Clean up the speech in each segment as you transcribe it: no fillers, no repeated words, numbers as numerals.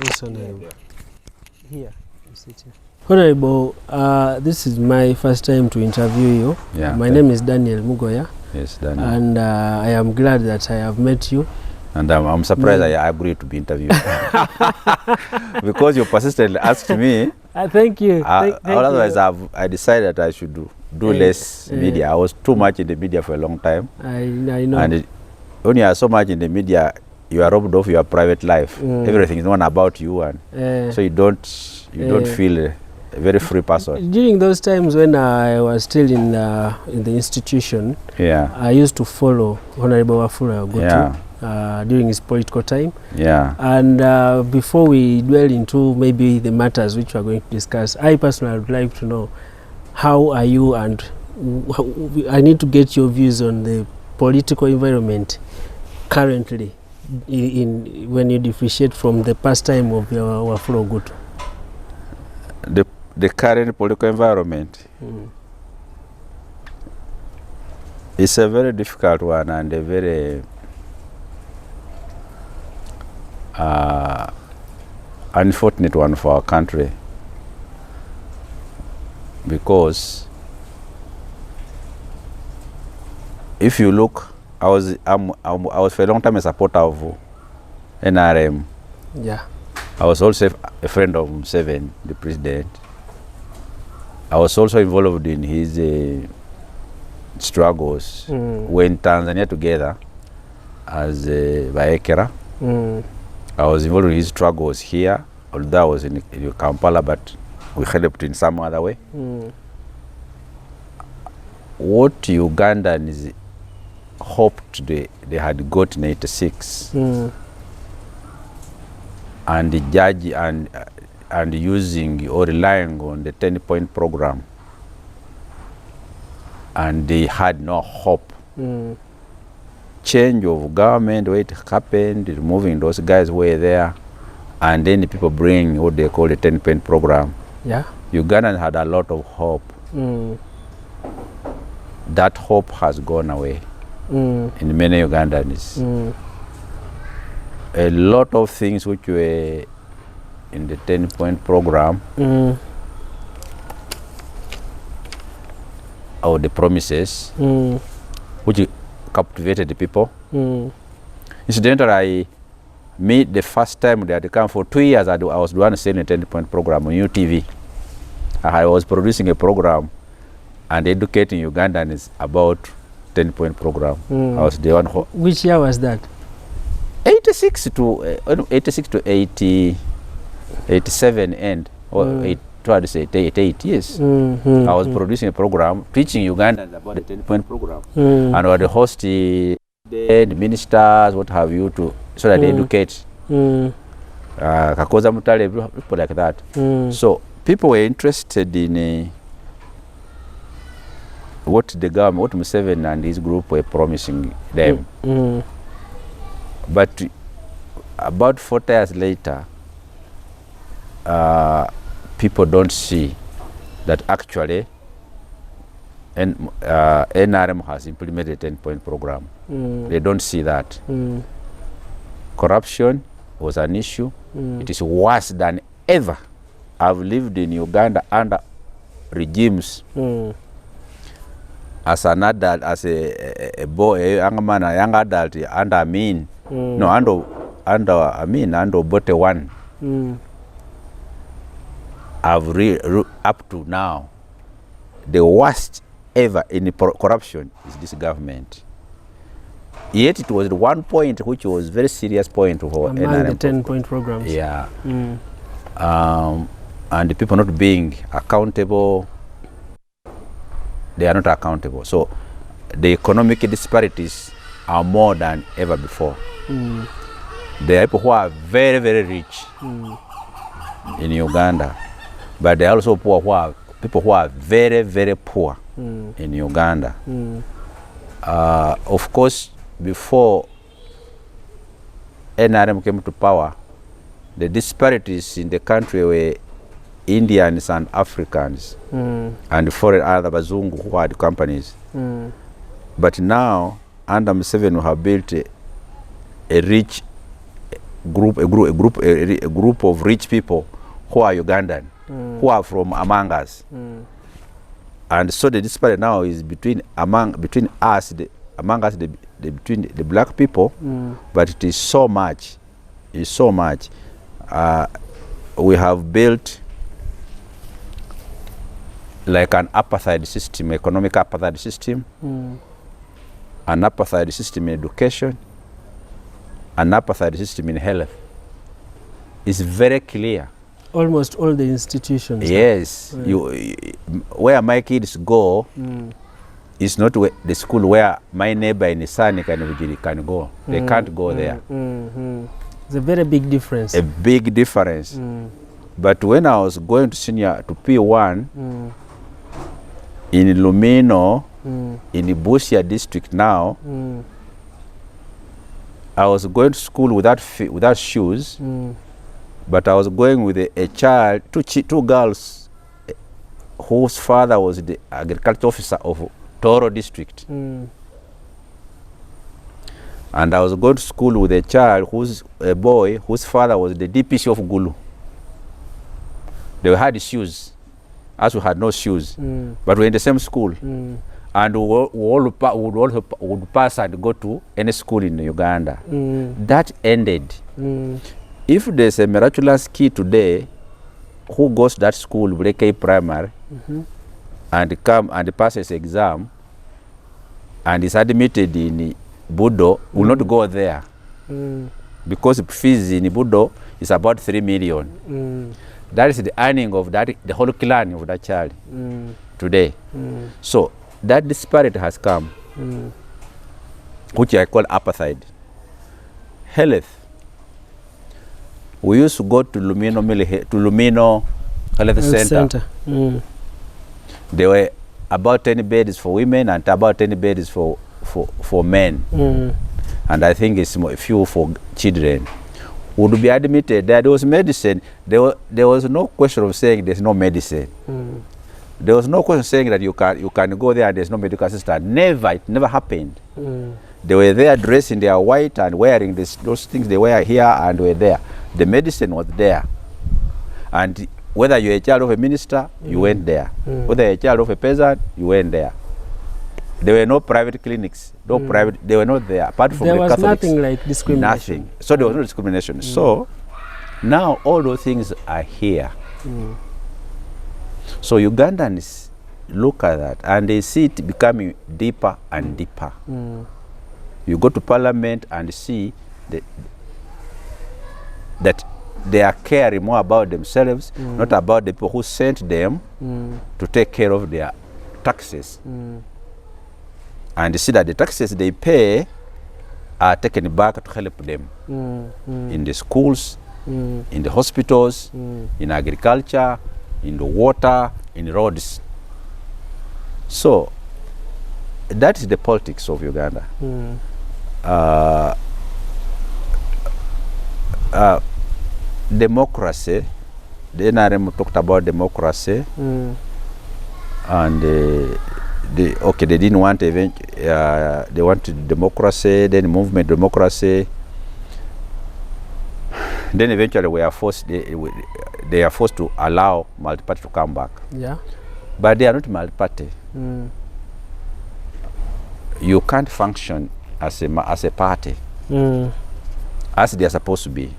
Yes, Honorable. Here, you sit here. Honorable, this is my first time to interview you. Yeah, my name is Daniel Mugoya. Yes, Daniel. And I am glad that I have met you. And I'm surprised I agreed to be interviewed. Because you persistently asked me. Thank you. Thank otherwise, you. I decided that I should do less media. I was too much in the media for a long time. I know. And when you are so much in the media, you are robbed of your private life. Everything is known about you, and so you don't feel a very free person. During those times when I was still in the institution, I used to follow Honorable Wafula Ogutu during his political time. And before we dwell into maybe the matters which we are going to discuss, I personally would like to know, how are you, and I need to get your views on the political environment currently when you differentiate from the past time of Wafula Ogutu. The current political environment is a very difficult one and a very unfortunate one for our country, because if you look, I was for a long time a supporter of NRM. I was also a friend of Museveni, the president. I was also involved in his struggles when Tanzania together as Baekera. I was involved in his struggles here, although I was in Kampala, but we helped in some other way. What Ugandans hoped they had got in 86, and the judge and using or relying on the 10-point program, and they had no hope. Change of government, where it happened, removing those guys were there, and then the people bring what they call the 10-point program. Ugandans had a lot of hope. That hope has gone away in many Ugandans. A lot of things which were in the 10-point program or the promises which captivated the people. Incidentally, the first time they had come for 2 years, I was the one selling a 10-point program on UTV. I was producing a program and educating Ugandans about 10-point program. I was the one. Which year was that? 86 to 87 end, or 88 years. I was producing a program teaching Ugandans about the 10-point program, and I would host the ministers, what have you, so that they educate. Kakoza Mutale, people like that. So people were interested in what the government, what Museveni and his group were promising them. But about 40 years later, people don't see that actually NRM has implemented a 10-point program. They don't see that. Corruption was an issue. It is worse than ever. I've lived in Uganda under regimes as an adult, as a boy, a young man, a young adult under Amin. No, under Amin, under Bote one. Up to now, the worst ever in corruption is this government. Yet it was the one point which was very serious point for among the 10-point programs. And the people not being accountable, they are not accountable. So the economic disparities are more than ever before. There are people who are very, very rich in Uganda, but there are also people who are very, very poor in Uganda. Of course, before NRM came to power, the disparities in the country were Indians and Africans and foreign other Bazungu who had companies. But now, under Museveni, we have built a rich group of rich people who are Ugandan, who are from among us. And so the disparity now is between us, between the black people, but it is so much. It's so much. We have built like an apartheid system, economic apartheid system, an apartheid system in education, an apartheid system in health. It's very clear. Almost all the institutions. Yes. Where my kids go is not the school where my neighbor in Isani can go. They can't go there. It's a very big difference. A big difference. But when I was going to P1 in Lumino, in Busia district now, I was going to school without shoes, but I was going with a child, two girls, whose father was the agriculture officer of Toro district. And I was going to school with a child, a boy, whose father was the DPC of Gulu. They had shoes, as we had no shoes, but we're in the same school. And we would pass and go to any school in Uganda. That ended. If there's a miraculous kid today who goes to that school, Breke Primary, and come and passes exam, and is admitted in Budo, will not go there. Because fees in Budo is about 3 million. That is the earning of the whole clan of that child today. So that disparity has come, which I call apartheid. Health. We used to go to Lumino Health Center. There were about 10 beds for women and about 10 beds for men. And I think it's a few for children. Would be admitted that there was medicine. There was no question of saying there's no medicine. There was no question saying that you can go there and there's no medical assistant. Never, it never happened. They were there dressed in their white and wearing those things they wear here and were there. The medicine was there. And whether you're a child of a minister, you went there. Whether you're a child of a peasant, you went there. There were no private clinics, they were not there, apart from there the Catholics. There was nothing like discrimination. Nothing. So there was no discrimination. So now all those things are here. So Ugandans look at that and they see it becoming deeper and deeper. You go to parliament and see that they are caring more about themselves, not about the people who sent them to take care of their taxes. And see that the taxes they pay are taken back to help them in the schools, in the hospitals, in agriculture, in the water, in the roads. So that is the politics of Uganda. Democracy, the NRM talked about democracy, and they didn't want they wanted democracy, then movement democracy. Then eventually they are forced to allow multi-party to come back. Yeah. But they are not multi-party. You can't function as a party as they are supposed to be.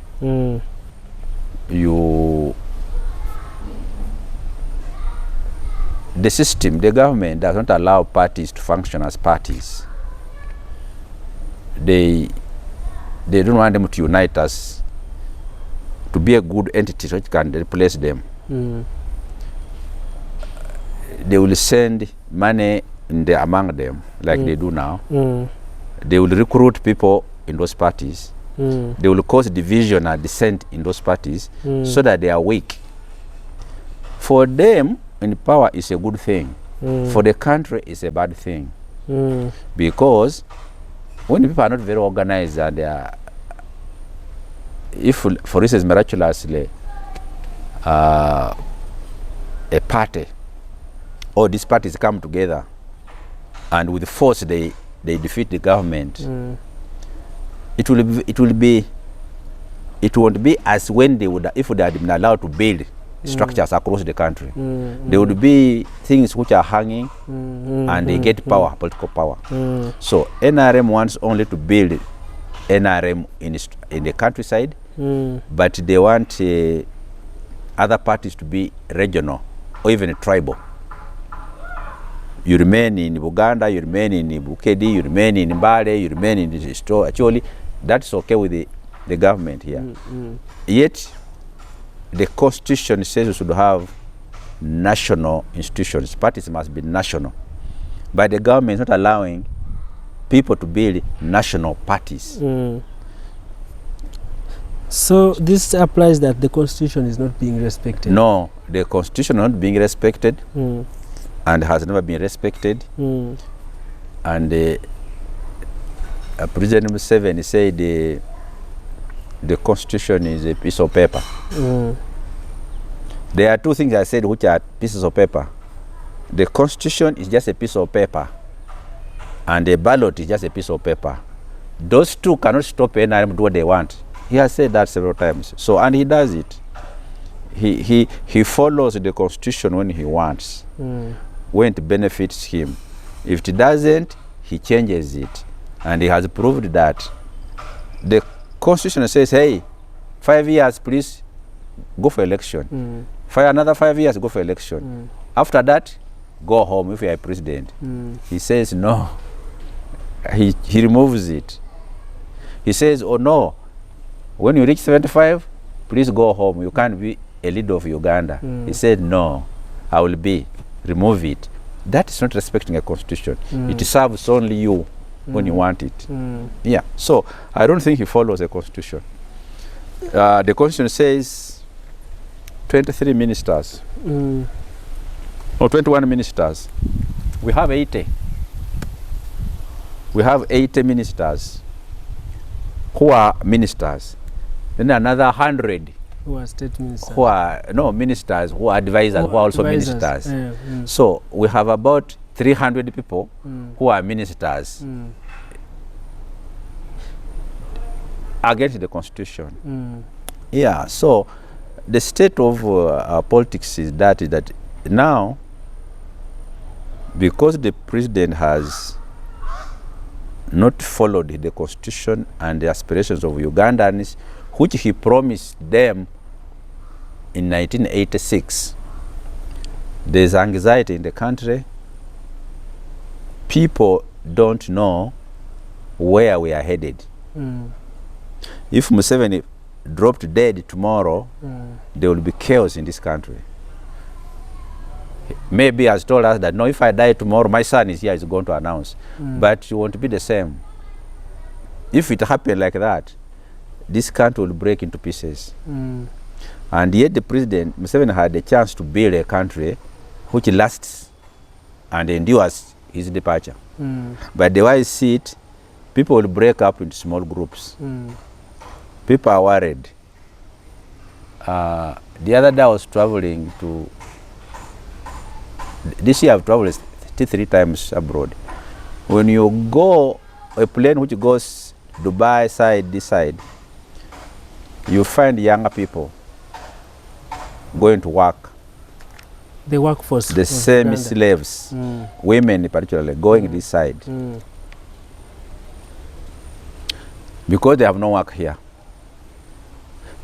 The system, the government does not allow parties to function as parties. They don't want them to unite us to be a good entity which can replace them. They will send money among them like they do now. They will recruit people in those parties. They will cause division and dissent in those parties so that they are weak. For them, in power is a good thing. For the country, it's a bad thing. Because when people are not very organized and they are, if, for instance, miraculously, a party or these parties come together and with force they defeat the government, it will be it won't be as when they would, if they had been allowed to build structures across the country. There would be things which are hanging and they get power, political power. So NRM wants only to build NRM in the countryside, but they want other parties to be regional or even tribal. You remain in Buganda, you remain in Bukedi, you remain in Mbale, you remain in the store. Actually, that's okay with the government here. Yet, the constitution says we should have national institutions. Parties must be national. But the government is not allowing people to build national parties. So this applies that the constitution is not being respected? No, the constitution is not being respected and has never been respected. And President Museveni said the constitution is a piece of paper. There are two things I said which are pieces of paper. The constitution is just a piece of paper and the ballot is just a piece of paper. Those two cannot stop NRM do what they want. He has said that several times. So, and he does it. He follows the constitution when he wants, when it benefits him. If it doesn't, he changes it. And he has proved that. The constitution says, hey, 5 years, please go for election. Another 5 years, go for election. After that, go home if you are president. He says no. He removes it. He says, oh no, when you reach 75, please go home. You can't be a leader of Uganda. He said, no, I will be. Remove it. That is not respecting a constitution. It serves only you when you want it. Yeah. So I don't think he follows the constitution. The constitution says 23 ministers. Or 21 ministers. We have 80. We have 80 ministers who are ministers. Then another 100 who are state ministers. Who are ministers, who are advisors, who are also ministers. So we have about 300 people who are ministers against the constitution. Yeah. So the state of our politics is that now, because the president has not followed the constitution and the aspirations of Ugandans, which he promised them in 1986, there's anxiety in the country. People don't know where we are headed. If Museveni dropped dead tomorrow, there will be chaos in this country. Maybe he has told us that, no, if I die tomorrow, my son is here, he's going to announce. But it won't be the same. If it happened like that, this country will break into pieces. And yet the president, Museveni, had a chance to build a country which lasts and endures his departure. But the way I see it, people will break up into small groups. People are worried. The other day I was traveling to, this year I've traveled 3 times abroad. When you go, a plane which goes Dubai side, this side, you find younger people going to work. The workforce. The same slaves, women particularly, going this side. Because they have no work here.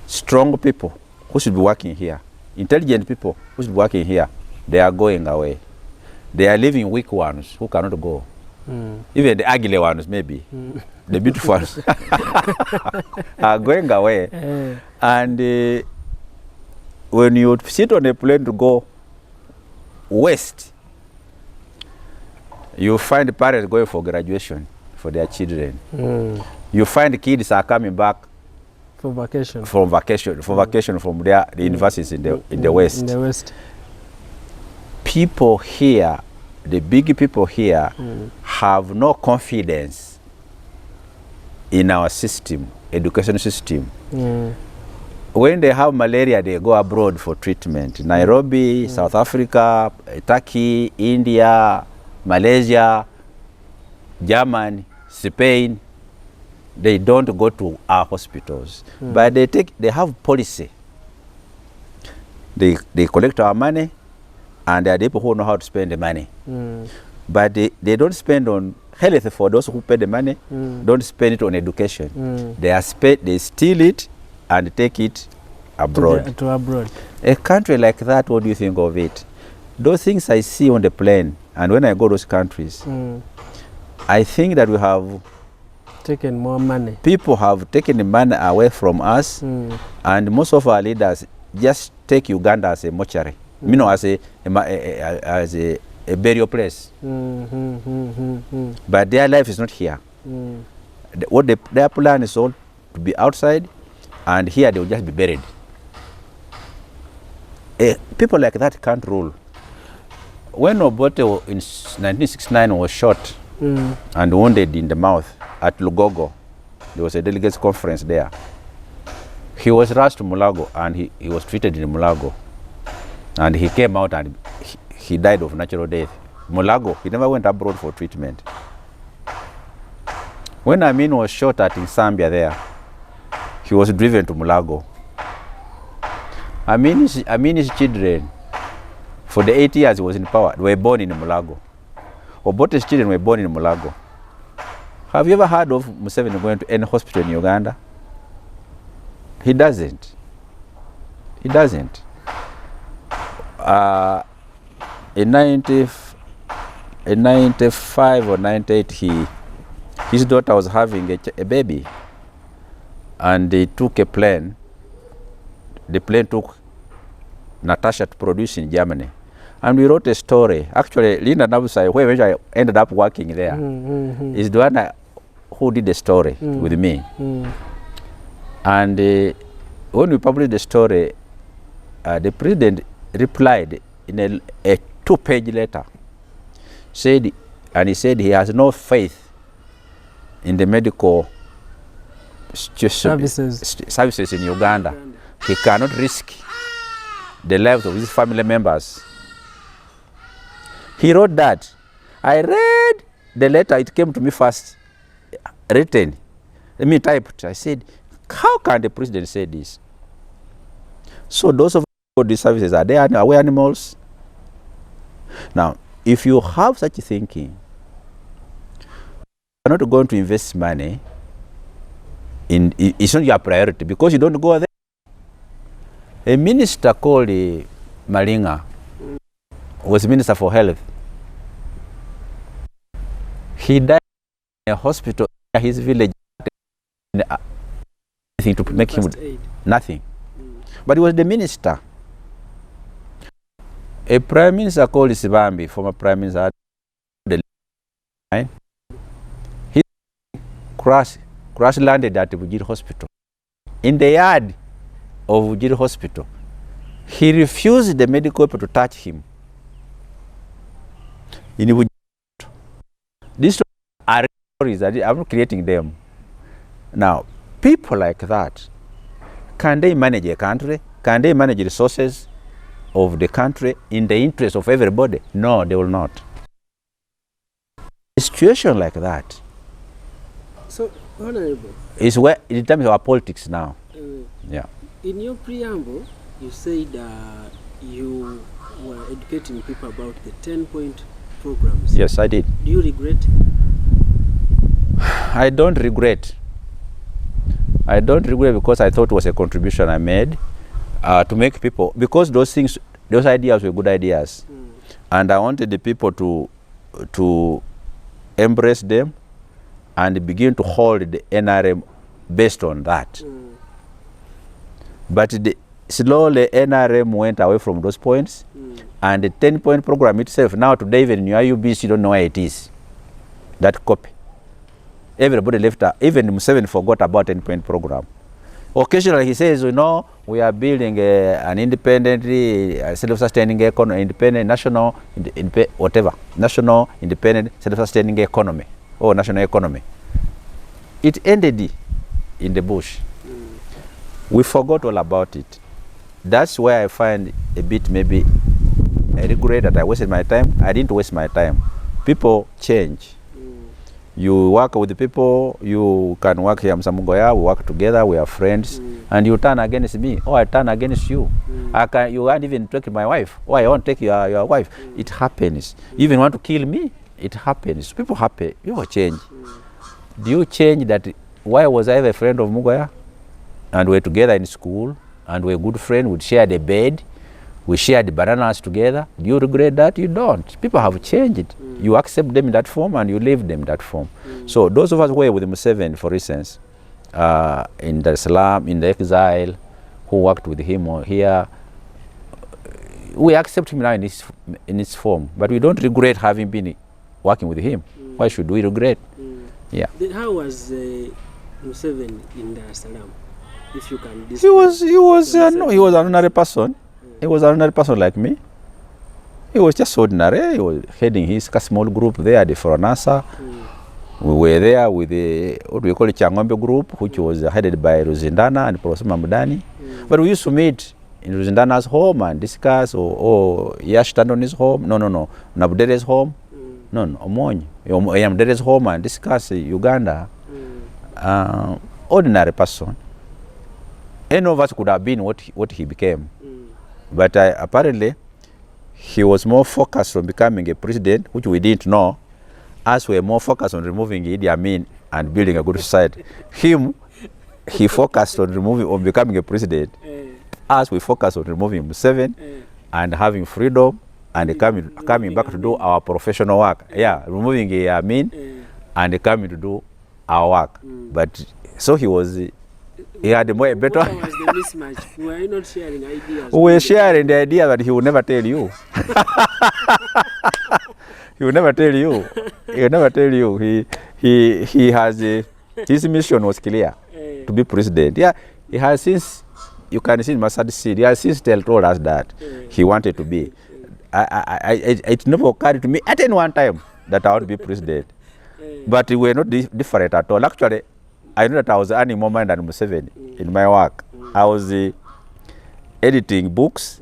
Strong people who should be working here, intelligent people who should be working here, they are going away. They are leaving weak ones who cannot go. Even the ugly ones, maybe. The beautiful ones are going away. And when you sit on a plane to go west, you find parents going for graduation for their children. You find kids are coming back for vacation. From the universities in the west. In the west. People here, the big people here, have no confidence in our system, education system. When they have malaria, they go abroad for treatment. Nairobi, South Africa, Turkey, India, Malaysia, Germany, Spain. they don't go to our hospitals. But they have policy. They collect our money, and there are people who know how to spend the money. But they don't spend on health for those who pay the money, don't spend it on education. They steal it and take it abroad. To abroad. A country like that, what do you think of it? Those things I see on the plane, and when I go to those countries, I think that we have taken more money. People have taken the money away from us, and most of our leaders just take Uganda as a mortuary, you know, as a burial place. But their life is not here. Their plan is all to be outside, and here they will just be buried. People like that can't rule. When Obote in 1969 was shot and wounded in the mouth at Lugogo, there was a delegates conference there. He was rushed to Mulago, and he was treated in Mulago. And he came out and he died of natural death. Mulago, he never went abroad for treatment. When Amin was shot at in Zambia there, he was driven to Mulago. Amin's children, for the 8 years he was in power, were born in Mulago. Obote's children were born in Mulago. Have you ever heard of Museveni going to any hospital in Uganda? He doesn't. He doesn't. In 95 or 98, his daughter was having a baby, and they took a plane. The plane took Natasha to produce in Germany. And we wrote a story. Actually, Linda Nabusai, where I ended up working there, is the one who did the story with me. And when we published the story, the president replied in a 2-page letter. He said he has no faith in the medical services in Uganda. He cannot risk the lives of his family members. He wrote that. I read the letter. It came to me first, written. Let me type it. I said, how can the president say this? So those of these services, are they animals? Now, if you have such thinking, you're not going to invest money in, it's not your priority because you don't go there. A minister called Malinga was Minister for Health. He died in a hospital in his village. Nothing to make him nothing. But he was the minister. A prime minister called Sibambi, former prime minister, he crash landed at the Bujiri Hospital. In the yard of Bujiri Hospital, he refused the medical people to touch him. In Bujiri, these are stories that I'm not creating them. Now, people like that, can they manage a country? Can they manage resources of the country in the interest of everybody? No, they will not. A situation like that. So, Honorable, is where in terms of our politics now. Yeah. In your preamble, you said you were educating people about the 10-point programs. Yes, I did. Do you regret? I don't regret. I don't regret because I thought it was a contribution I made to make people, because those ideas were good ideas. And I wanted the people to embrace them and begin to hold the NRM based on that. But slowly NRM went away from those points, and the 10-point program itself, now today even in your IUBC, you don't know where it is, that copy. Everybody left, even Museveni forgot about 10-point program. Occasionally he says, you know, we are building an independent, self-sustaining economy, independent, national, whatever, national, independent, self-sustaining economy, or national economy. It ended in the bush. We forgot all about it. That's where I find a bit maybe I regret that I wasted my time. I didn't waste my time. People change. You work with the people, you can work here, Msamungoya, we work together, we are friends, and you turn against me, or I turn against you. You can't even take my wife, or I won't take your wife. It happens. You even want to kill me, it happens. People happy, people change. Do you change that? Why was I ever a friend of Mugoya? And we're together in school, and we're good friends, we'd share the bed, we shared bananas together. Do you regret that? You don't. People have changed. You accept them in that form and you leave them in that form. So those of us who were with Museveni, for instance, in Dar es Salaam, in the exile, who worked with him here, we accept him now in his form, but we don't regret having been working with him. Why should we regret? Yeah. Then how was Museveni in Dar es Salaam? If you can he was another person. He was another person like me. He was just ordinary. He was heading his small group there, the Foronasa. We were there with the, what we call it, Changombe group, which was headed by Ruzindana and Professor Mamudani. But we used to meet in Ruzindana's home and discuss, or Yash stand on his home. No. Nabudere's home. No, Omonyi. Yamdere's home and discuss Uganda. Ordinary person. Any of us could have been what he became. But apparently, he was more focused on becoming a president, which we didn't know, as we were more focused on removing Idi Amin and building a good society. He focused on becoming a president, as we focused on removing Museveni and having freedom and coming back to do our professional work. Yeah, removing Idi Amin and coming to do our work. But so he had a better. What was the mismatch? Were you not sharing ideas? We were sharing the idea, but he would never tell you. He would never tell you. He would never tell you. He has his mission was clear to be president. Yeah, he has since, you can see in Masad City, he has since told us that he wanted to be. It never occurred to me at any one time that I would be president. But we were not different at all. Actually, I knew that I was earning more money than Museveni in my work. I was editing books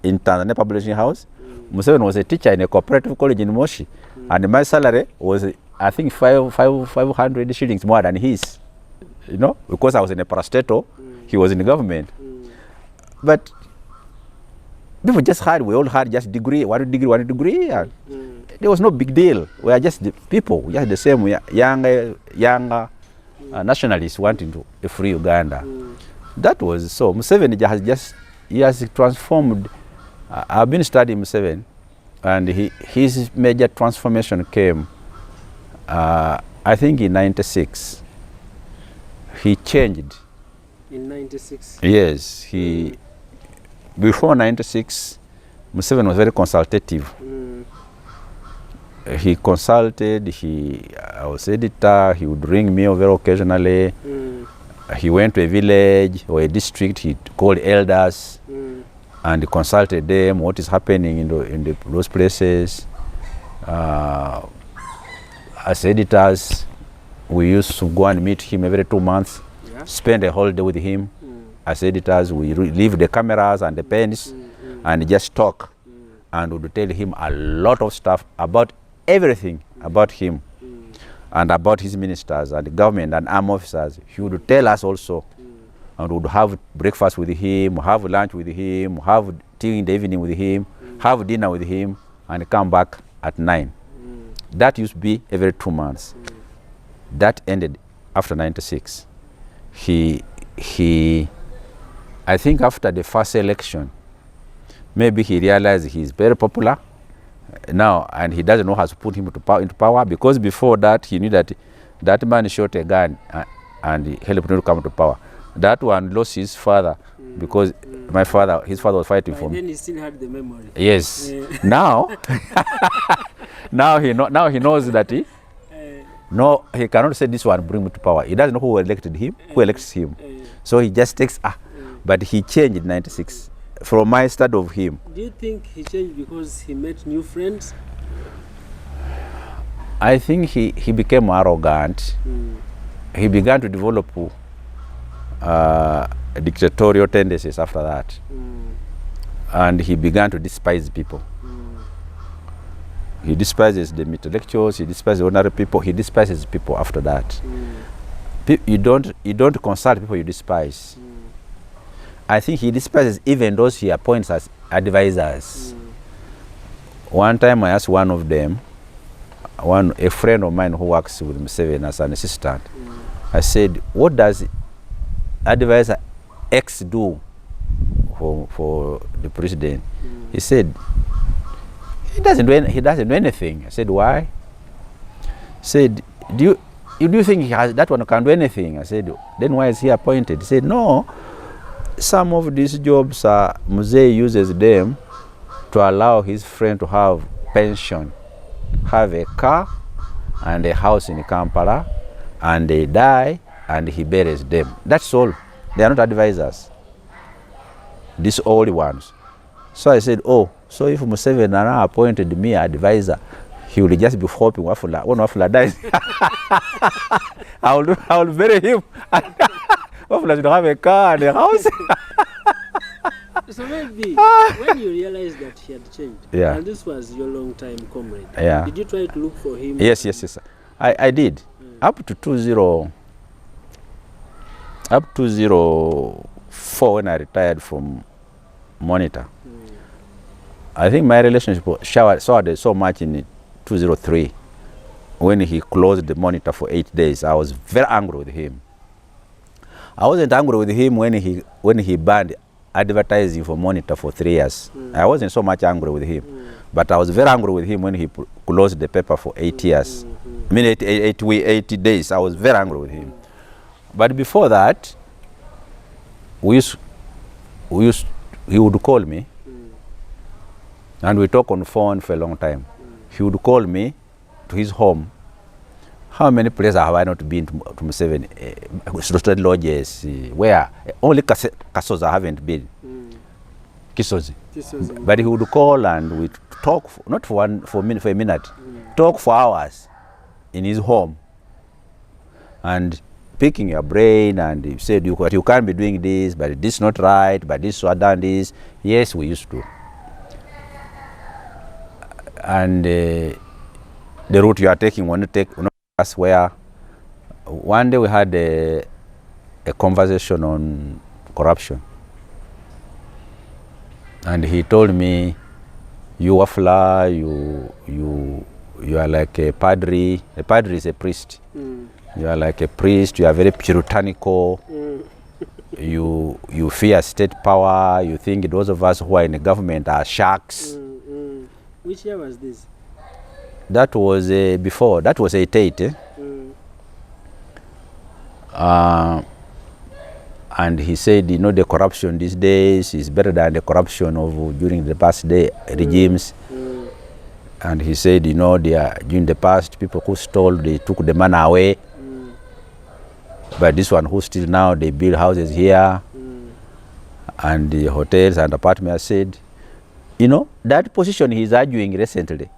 in Tanzania Publishing House. Museveni was a teacher in a cooperative college in Moshi. And my salary was, I think, 500 shillings more than his. You know, because I was in a parastatal, he was in the government. But people just had, we all had just degree, one degree. And there was no big deal. We are just the people, just the same, younger nationalists wanting to free Uganda. That was so. Museveni has transformed. I've been studying Museveni, and his major transformation came, I think, in '96. He changed. In '96? Yes. Before '96, Museveni was very consultative. He consulted, I was editor, he would ring me very occasionally. He went to a village or a district, he called elders and consulted them what is happening in those places. As editors, we used to go and meet him every 2 months, spend a whole day with him. As editors, we leave the cameras and the pens and just talk, and would tell him a lot of stuff about everything about him and about his ministers and the government and armed officers. He would tell us also, and we would have breakfast with him, have lunch with him, have tea in the evening with him, have dinner with him, and come back at 9. That used to be every 2 months. That ended after '96. I think after the first election, maybe he realized he's very popular now, and he doesn't know how to put him into power, because before that he knew that man shot a gun and he helped him to come to power. That one lost his father because his father was fighting for him. Then he still had the memory. Yes. Now, now he knows that no, he cannot say this one bring me to power. He doesn't know who elected him, who elects him. So he just takes but he changed in '96. From my study of him. Do you think he changed because he met new friends? I think he became arrogant. He began to develop dictatorial tendencies after that. And he began to despise people. He despises the intellectuals, he despises ordinary people, he despises people after that. You don't consult people you despise. I think he despises even those he appoints as advisors. One time I asked one of them, a friend of mine who works with Museveni as an assistant, I said, what does advisor X do for the president? He said, he doesn't do anything. I said, why? He said, do you think that one can do anything? I said, then why is he appointed? He said, no, some of these jobs Museveni uses them to allow his friend to have pension, have a car and a house in Kampala, and they die and he buries them. That's all. They are not advisors, these old ones. So I said, oh, so if Museveni now appointed me advisor, he will just be hoping Wafula, when Wafula dies, I will bury him. Wafula should have a car and a house. So maybe when you realized that he had changed, and this was your long-time comrade, did you try to look for him? Yes. I did. Up to 2004 when I retired from Monitor. I think my relationship soured so much in 2003 when he closed the Monitor for 8 days. I was very angry with him. I wasn't angry with him when he banned advertising for Monitor for 3 years. I wasn't so much angry with him, but I was very angry with him when he closed the paper for 8 years. I mean 80 days. I was very angry with him. But before that, he would call me, and we talk on the phone for a long time. He would call me to his home. How many places have I not been to Museveni? Roasted lodges, where? Only Kasoza I haven't been. Kisozi. But he would call and we talk, not for a minute, talk for hours in his home. And picking your brain, and he said, you can't be doing this, but this is not right, but this so done this. Yes, we used to. And the route you are taking, when you take us where one day we had a conversation on corruption, and he told me, you Wafula, you are like a padre. A padre is a priest. You are like a priest. You are very puritanical. You fear state power. You think those of us who are in the government are sharks. Which year was this? That was before. That was 88. And he said, the corruption these days is better than the corruption of during the past regimes. And he said, during the past, people who stole, they took the money away. But this one who still now, they build houses here and the hotels and apartments. I said, that position he's arguing recently,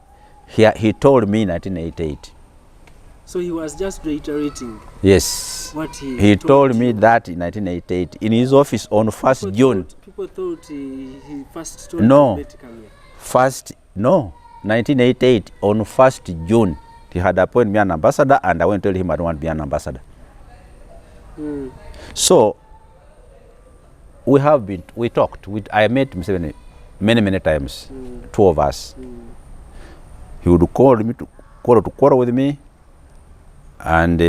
he told me in 1988. So he was just reiterating. Yes. What he told me that in 1988 in his office on 1st June. People thought he first told me to come here. 1988 on 1st June, he had appointed me an ambassador, and I went to tell him I don't want to be an ambassador. So we talked. I met Museveni many times, two of us. He would call me to quarrel with me, and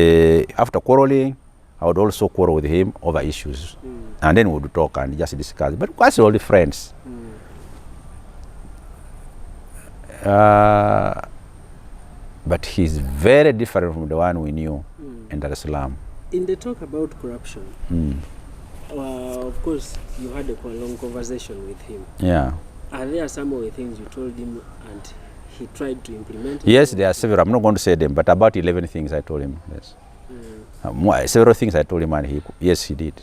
after quarreling, I would also quarrel with him over issues, and then we would talk and just discuss. But quite all the friends. But he's very different from the one we knew in Dar es Salaam. In the talk about corruption, of course, you had a long conversation with him. Yeah. Are there some of the things you told him and he tried to implement? Yes, there are several. I'm not going to say them, but about 11 things I told him. Yes. Several things I told him, and he did.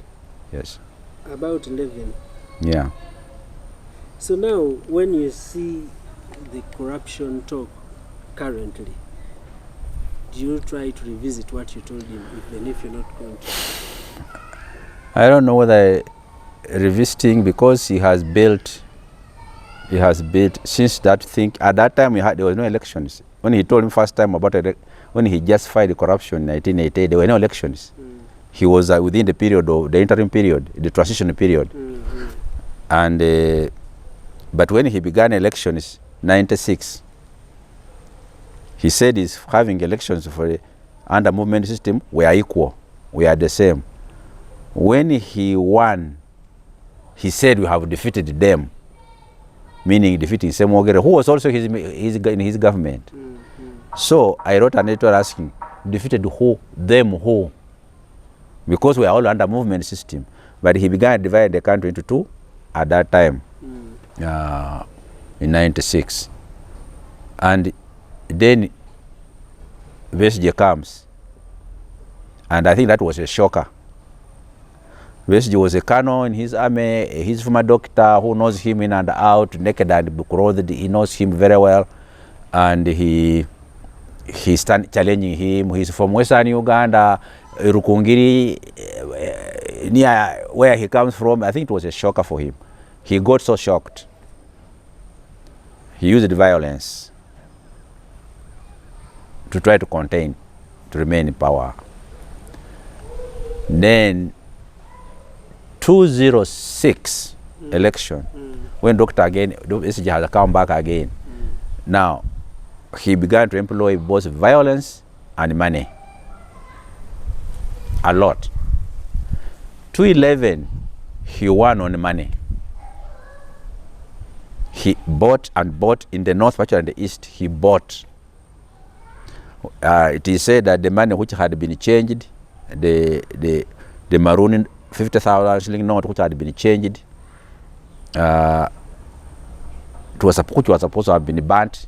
Yes. About 11? Yeah. So now, when you see the corruption talk currently, do you try to revisit what you told him, even if you're not going to? I don't know whether revisiting, because he has built he has built since that thing. At that time, there was no elections. When he told me first time about it, when he justified the corruption in 1988, there were no elections. He was within the period of the interim period, the transition period. And but when he began elections, 96, he said he's having elections for the under movement system. We are equal. We are the same. When he won, he said we have defeated them, meaning defeating Semogere, who was also in his government. So I wrote an editor asking, defeated who? Them who? Because we are all under movement system. But he began to divide the country into two at that time, in 96. And then Besigye comes. And I think that was a shocker. Besigye was a colonel in his army, his former doctor who knows him in and out, naked and clothed. He knows him very well. And he stand challenging him. He's from Western Uganda, Rukungiri, near where he comes from. I think it was a shocker for him. He got so shocked. He used violence to try to contain, to remain in power. Then 2006 election, when Dr. Besigye has come back again. Now, he began to employ both violence and money. A lot. 2011, he won on money. He bought and bought in the north, particularly in the east. He bought. It is said that the money which had been changed, the maroon 50,000 shilling note which had been changed, which was supposed to have been burnt,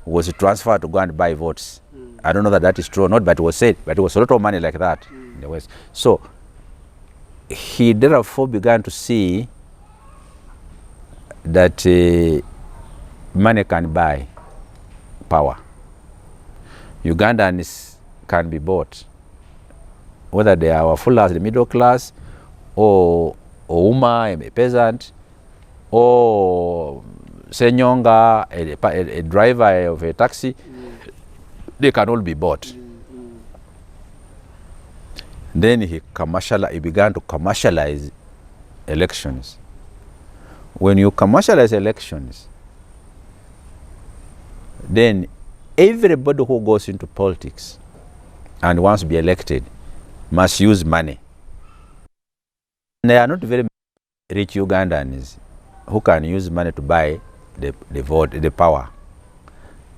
was transferred to go and buy votes. I don't know that that is true or not, but it was said. But it was a lot of money like that in the West. So he therefore began to see that money can buy power. Ugandans can be bought, whether they are Wafulas, the middle class, or Uma, a peasant, or Senyonga, a driver of a taxi. They can all be bought. Then he began to commercialize elections. When you commercialize elections, then everybody who goes into politics and wants to be elected must use money. And there are not very rich Ugandans who can use money to buy the vote, the power.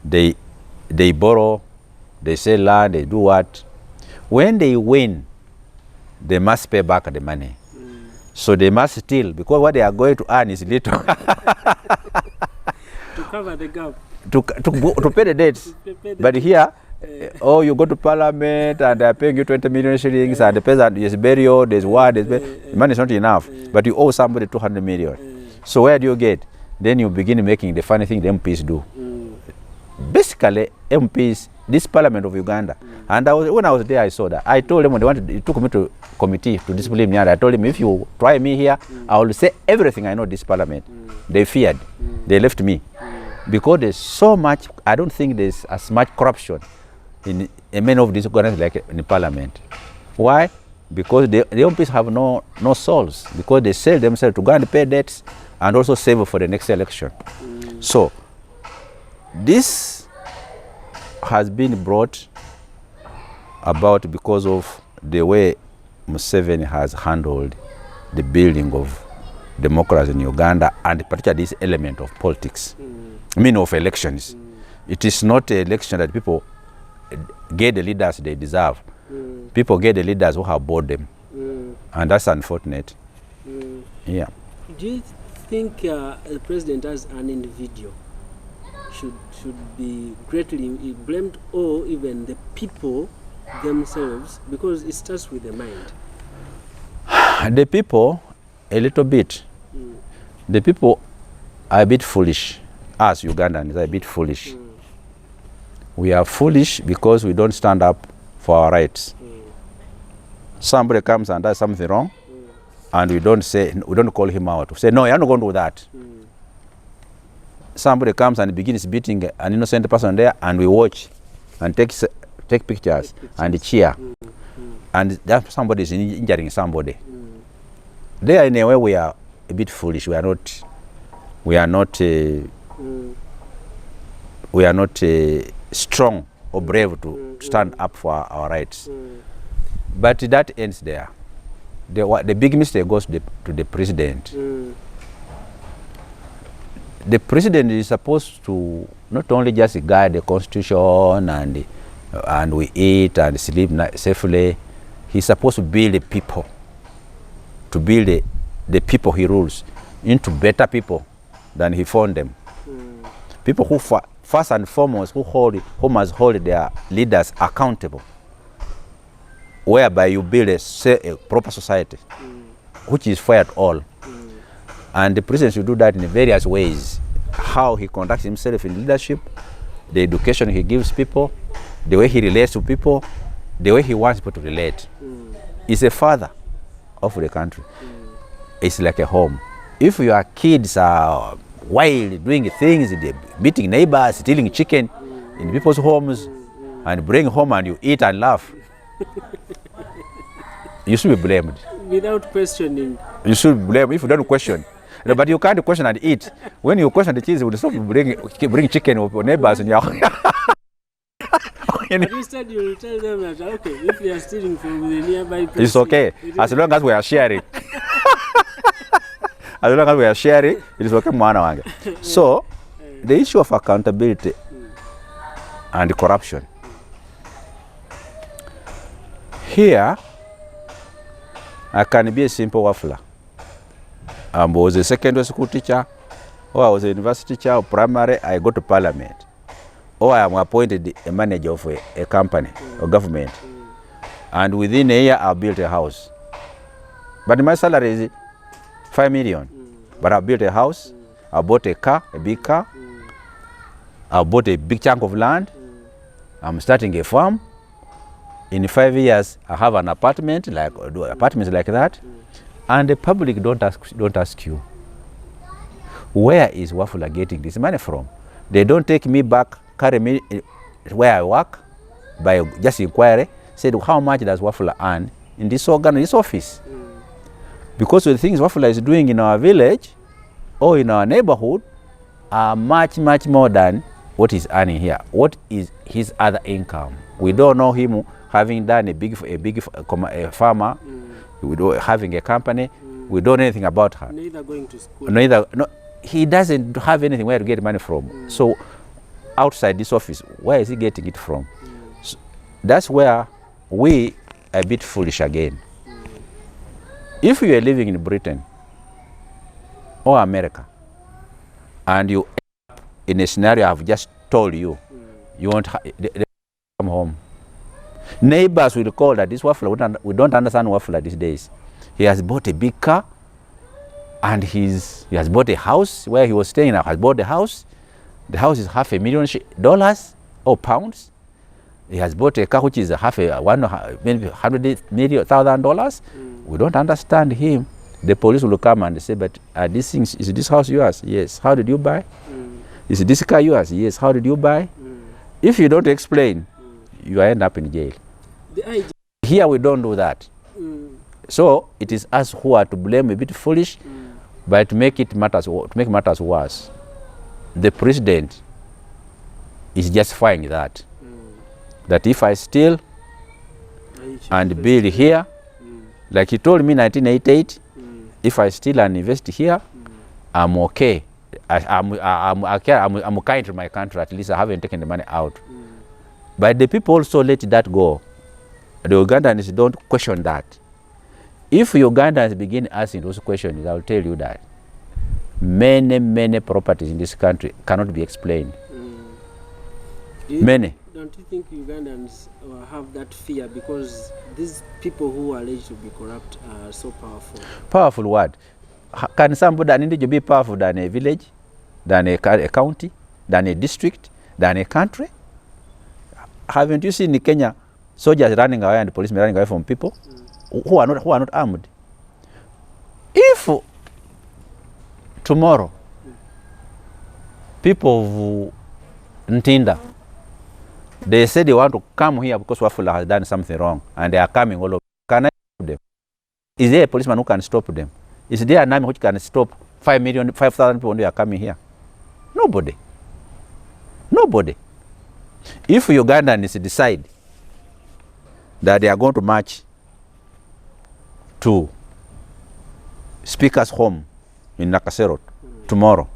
They borrow, they sell land, they do what. When they win, they must pay back the money. So they must steal, because what they are going to earn is little. To cover the gap. To pay the debts. But here, you go to parliament and they are paying you 20 million shillings, and the peasant is burial, there's what, money is not enough, but you owe somebody 200 million. So where do you get? Then you begin making the funny thing the MPs do. Basically, MPs, this parliament of Uganda, and when I was there, I saw that. I told them when they took me to committee to discipline me, and I told them, if you try me here, I will say everything I know this parliament. They feared. They left me. Because there's so much, I don't think there's as much corruption in many of these organizations like in the parliament. Why? Because the MPs have no souls, because they sell themselves to go and pay debts and also save for the next election. So this has been brought about because of the way Museveni has handled the building of democracy in Uganda, and particularly this element of politics, of elections. It is not an election that people get the leaders they deserve. People get the leaders who have bought them, and that's unfortunate. Yeah. Do you think the president as an individual should be greatly blamed, or even the people themselves, because it starts with the mind? The people, a little bit. The people are a bit foolish. Us Ugandans are a bit foolish. We are foolish because we don't stand up for our rights. Somebody comes and does something wrong, and we don't call him out. We say, no, you're not going to do that. somebody comes and begins beating an innocent person there, and we watch and take pictures and cheer, and that somebody is injuring somebody. There, in a way, we are a bit foolish. We are not strong or brave to stand up for our rights. But that ends there. The big mistake goes to the president. The president is supposed to not only just guide the constitution and we eat and sleep safely. He's supposed to build the people, to build the people he rules into better people than he found them. People who first and foremost who must hold their leaders accountable, whereby you build a proper society which is fair to all. And the president should do that in various ways. How he conducts himself in leadership, the education he gives people, the way he relates to people, the way he wants people to relate. He's a father of the country. It's like a home. If your kids are wild, doing things, beating neighbors, stealing chicken in people's homes, and bring home and you eat and laugh, you should be blamed. Without questioning. You should be blamed if you don't question. No, but you can't question and eat. When you question the kids, you will stop bring chicken or neighbors in your But instead you will tell them that, okay, if they are stealing from the nearby place, it's okay, as long as we are sharing. As long as we are sharing, it is okay, mwana wange. So, the issue of accountability and corruption. Here, I can be a simple Wafula. I was a secondary school teacher, or I was a university teacher, or primary, I go to parliament. Or I am appointed a manager of a company or government. And within a year, I built a house. But my salary is 5 million. But I built a house, I bought a car, a big car. I bought a big chunk of land. I'm starting a farm. In 5 years, I have an apartment, apartments like that. And the public don't ask you, where is Wafula getting this money from? They don't take me back, carry me where I work by just inquiry, said how much does Wafula earn in this organ, in this office? Because the things Wafula is doing in our village or in our neighborhood are much, much more than what he's earning here. What is his other income? We don't know him having done a farmer, having a company. We don't know anything about her. Neither going to school. No, he doesn't have anything where to get money from. So outside this office, where is he getting it from? So that's where we are a bit foolish again. If you are living in Britain or America and you end up in a scenario I've just told you, you won't come home. Neighbors will call that this Wafula, we don't understand Wafula these days. He has bought a big car and he has bought a house where he was staying now, has bought a house. The house is $500,000 or pounds. He has bought a car which is $100,000. We don't understand him. The police will come and say, but these things, is this house yours? Yes. How did you buy? Is this car yours? Yes. How did you buy? If you don't explain, you end up in jail. Here we don't do that. So it is us who are to blame, a bit foolish, but to make matters worse, the president is justifying that. That if I steal and build here, like he told me in 1988, if I steal and invest here, I'm okay. I'm kind to my country, at least I haven't taken the money out. But the people also let that go. The Ugandans don't question that. If Ugandans begin asking those questions, I'll tell you that many properties in this country cannot be explained. Many. Don't you think Ugandans have that fear because these people who are alleged to be corrupt are so powerful? Powerful what? Can somebody, an individual, be powerful than a village, than a county, than a district, than a country? Haven't you seen in Kenya soldiers running away and policemen running away from people who are not armed? If tomorrow people of Ntinda, they say they want to come here because Wafula has done something wrong, and they are coming all over. Can I stop them? Is there a policeman who can stop them? Is there an army which can stop 5,000 people when they are coming here? Nobody. Nobody. If Ugandans decide that they are going to march to Speaker's home in Nakasero tomorrow,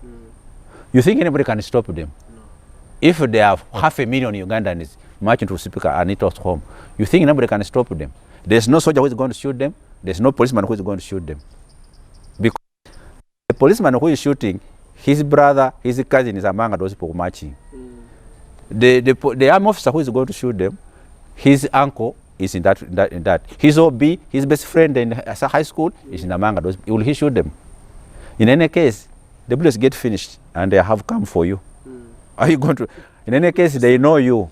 you think anybody can stop them? No. If they have 500,000 Ugandans marching to Speaker Anita's home, you think nobody can stop them? There's no soldier who is going to shoot them. There's no policeman who is going to shoot them. Because the policeman who is shooting, his brother, his cousin is among those people marching. The army officer who is going to shoot them, his uncle is in that. His OB, his best friend in high school is in among those. Will he shoot them? In any case, the bullets get finished and they have come for you. Are you going to? In any case, they know you.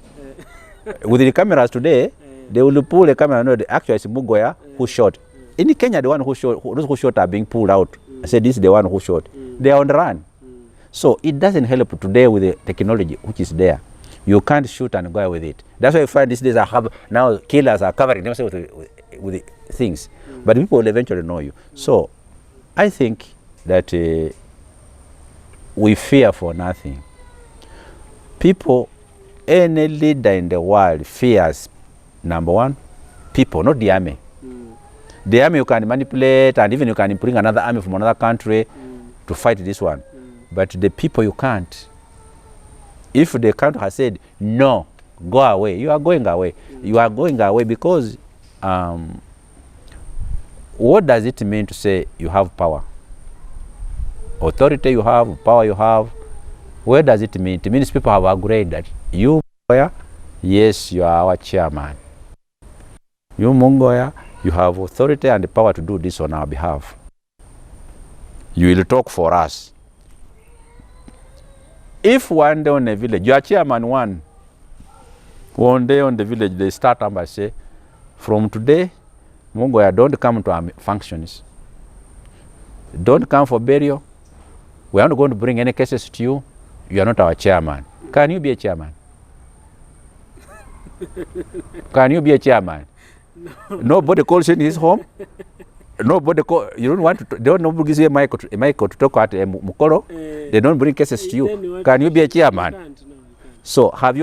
With the cameras today, they will pull the camera and know actually it's Mugoya who shot. In Kenya, the one who shot, those who shot are being pulled out. I said this is the one who shot. They are on the run. So it doesn't help today with the technology which is there. You can't shoot and go away with it. That's why you find these days now killers are covering themselves with the things. But people will eventually know you. So I think that we fear for nothing. People, any leader in the world fears, number one, people, not the army. The army you can manipulate, and even you can bring another army from another country to fight this one. But the people you can't. If the country has said, no, go away, you are going away. You are going away because what does it mean to say you have power? Authority you have, power you have. What does it mean? It means people have agreed that you, Mongoya, yes, you are our chairman. You, Mongoya, you have authority and the power to do this on our behalf. You will talk for us. If one day on a village, your chairman one day on the village, they start up and say, from today, Mongoya, don't come to our functions. Don't come for burial. We are not going to bring any cases to you. You are not our chairman. Can you be a chairman? Can you be a chairman? No. Nobody calls you in his home. Nobody call, you don't want to, they don't nobody gives you a mic to talk at Mukoro. They don't bring cases to you. Can you be a chairman? No, so have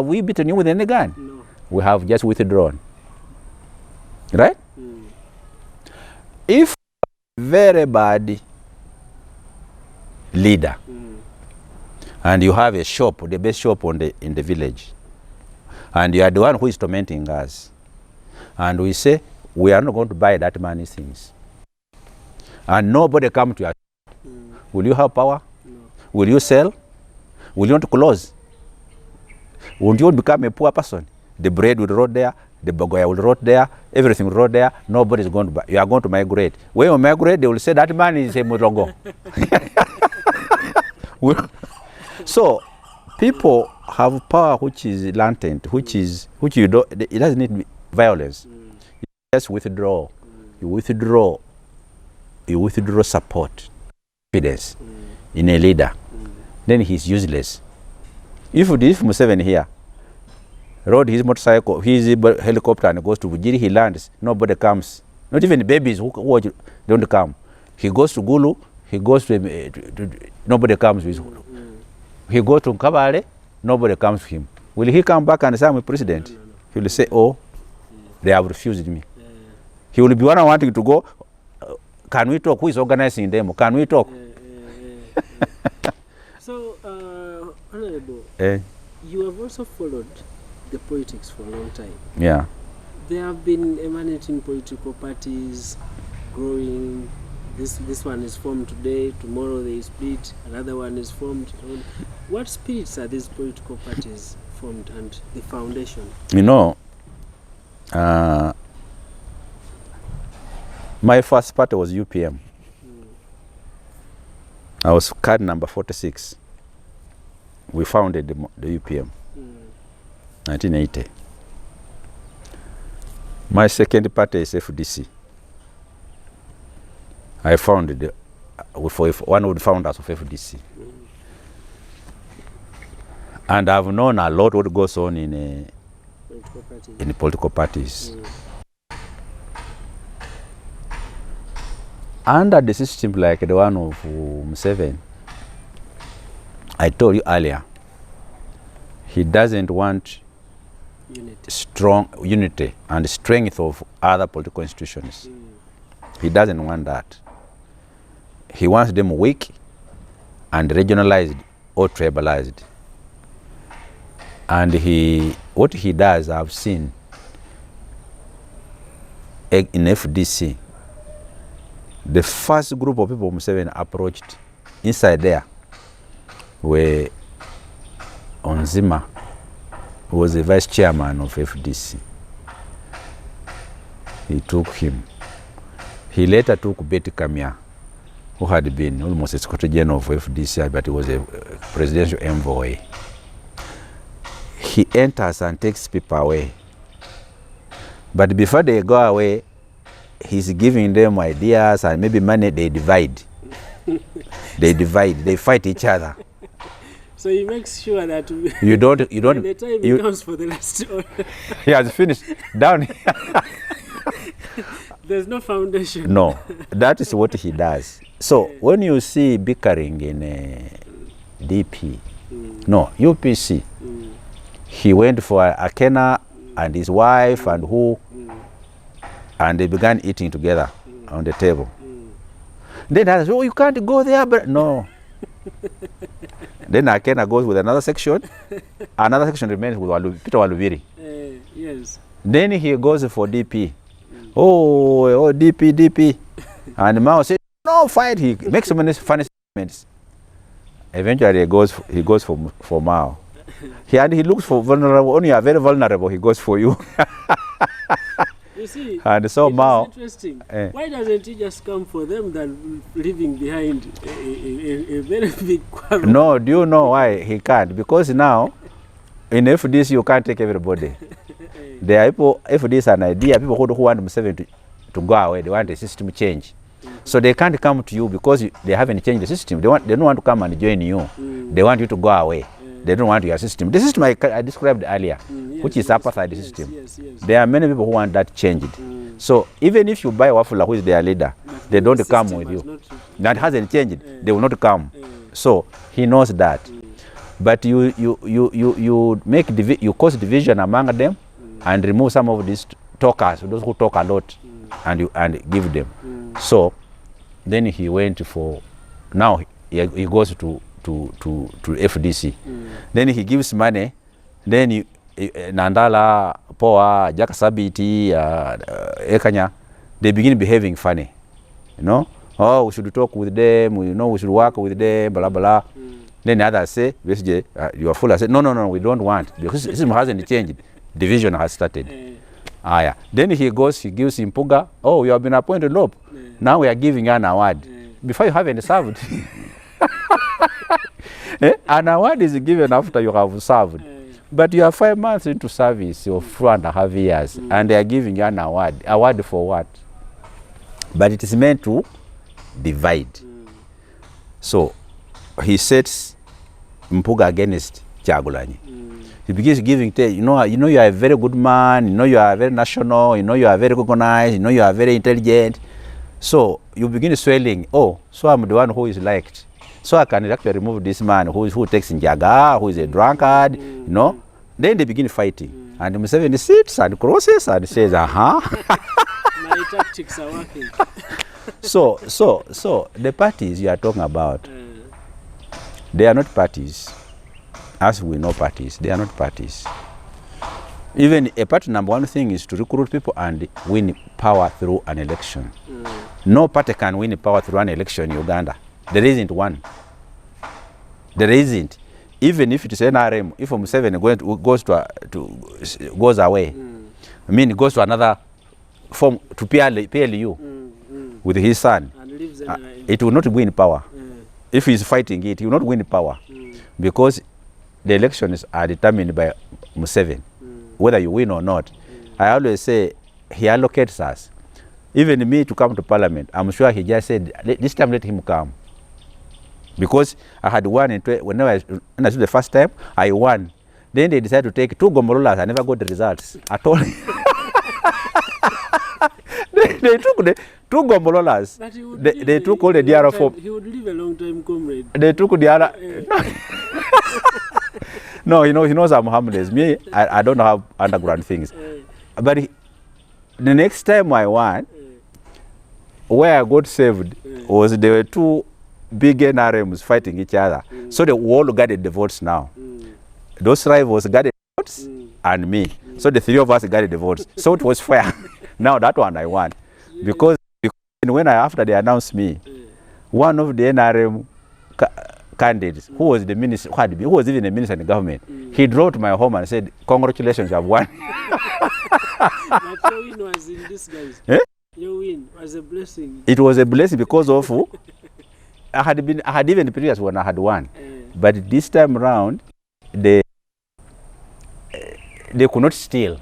we beaten you with any gun? No. We have just withdrawn. Right? If very bad leader and you have a shop, the best shop in the village, and you are the one who is tormenting us, and we say we are not going to buy that money things, and nobody come to your shop, will you have power? No. Will you sell? Will you want to close? Won't you become a poor person? The bread will rot there, the bagoya will rot there, everything will rot there, nobody is going to buy. You are going to migrate. When you migrate, they will say that money is a murongo. So people have power which is latent, which you don't, it doesn't need violence. You just withdraw. You withdraw support, confidence in a leader. Then he's useless. If Museveni here rode his motorcycle, his helicopter and goes to Vujiri, he lands, nobody comes. Not even the babies who don't come. He goes to Gulu, he goes to nobody comes with him. He goes to Kabale, nobody comes to him. Will he come back and say I'm a president? No. He will say, oh, they have refused me. He will be one wanting to go. Can we talk? Who is organizing them? Can we talk? So, Honorable, you have also followed the politics for a long time. Yeah. There have been emanating political parties growing. This one is formed today, tomorrow they split, another one is formed. What spirits are these political parties formed and the foundation? You know, my first party was UPM. I was card number 46. We founded the UPM, 1980. My second party is FDC. I founded one of the founders of FDC. And I've known a lot what goes on in political parties. Under the system like the one of Museveni, I told you earlier, he doesn't want strong unity and strength of other political institutions. He doesn't want that. He wants them weak and regionalized or tribalized. And what he does, I've seen in FDC, the first group of people Museveni approached inside there were Onzima, who was the vice chairman of FDC. He took him. He later took Betty Kamya, who had been almost a secretary general of FDC, but he was a presidential envoy. He enters and takes people away. But before they go away, he's giving them ideas and maybe money. They divide. They fight each other. So he makes sure that you don't by the time he comes for the last he has finished down here. There's no foundation. No, that is what he does. So when you see bickering in DP, no, UPC, he went for Akena and his wife and and they began eating together on the table. Then I said, oh, you can't go there, but no. Then Akena goes with another section. Another section remains with Peter Walubiri. Yes. Then he goes for DP. Oh, DP. And Mao said, no, fight. He makes so many funny statements. Eventually, he goes for Mao. He looks for vulnerable. When you are very vulnerable, he goes for you. You see, and so Mao. Interesting. Why doesn't he just come for them than leaving behind a very big quarrel? No, do you know why he can't? Because now, in FDC, you can't take everybody. There are people, FDC is an idea, people who want Museveni to go away, they want the system change. So they can't come to you because they haven't changed the system. They don't want to come and join you. They want you to go away. They don't want your system. The system I described earlier, which is apartheid system. Yes. There are many people who want that changed. So even if you buy Wafula, who is their leader, they don't come with you. That hasn't changed. They will not come. So he knows that. But you cause division among them and remove some of these talkers, those who talk a lot, and give them. So then he went for, now he goes to FDC. Then he gives money. Then Nandala, Poa, Jack Sabiti, Ekanya, they begin behaving funny. You know, oh, we should talk with them. We should work with them. Blah blah. Then the others say, you are full. I said, no, we don't want, because the system hasn't changed. Division has started. Then he gives him Puga. Oh, you have been appointed Lope. Now we are giving you an award. Before you haven't served. An award is given after you have served. But you are 5 months into service, or 4.5 years, and they are giving you an award. Award for what? But it is meant to divide. So he sets Mpuga against Kyagulanyi. He begins giving, you know you are a very good man, you know you are very national, you know you are very recognized, you know you are very intelligent. So you begin swelling, oh, so I'm the one who is liked. So I can actually remove this man who takes Njaga, who is a drunkard, you know. Then they begin fighting. And Museveni sits and crosses and says, my tactics are working. So the parties you are talking about, they are not parties. As we know parties, they are not parties. Even a party number one thing is to recruit people and win power through an election. No party can win power through an election in Uganda. There isn't one. There isn't. Even if it is NRM, if Museveni goes away, I mean, goes to another form to PLU with his son, it will not win power. If he's fighting it, he will not win power because the elections are determined by Museveni, whether you win or not. I always say he allocates us. Even me to come to parliament, I'm sure he just said, this time let him come. Because I had won when I stood the first time, I won. Then they decided to take 2 Gombololas. I never got the results at all. they took the 2 Gombololas. They took all the DRF. He would live a long time, comrade. They took the other. No, he knows I'm harmless. Me, I don't have underground things. But the next time I won, where I got saved was there were 2 big NRMs fighting each other. So they all guarded the votes now. Those rivals guarded the votes and me. So the 3 of us guarded the votes. So it was fair. Now that one I won. Because when after they announced me, one of the NRM candidates, who was the minister, who was even a minister in the government, he drove to my home and said, "Congratulations, you have won." But your win was in disguise. Eh? Your win was a blessing. It was a blessing because of I had even the previous one I had won. But this time around, they could not steal.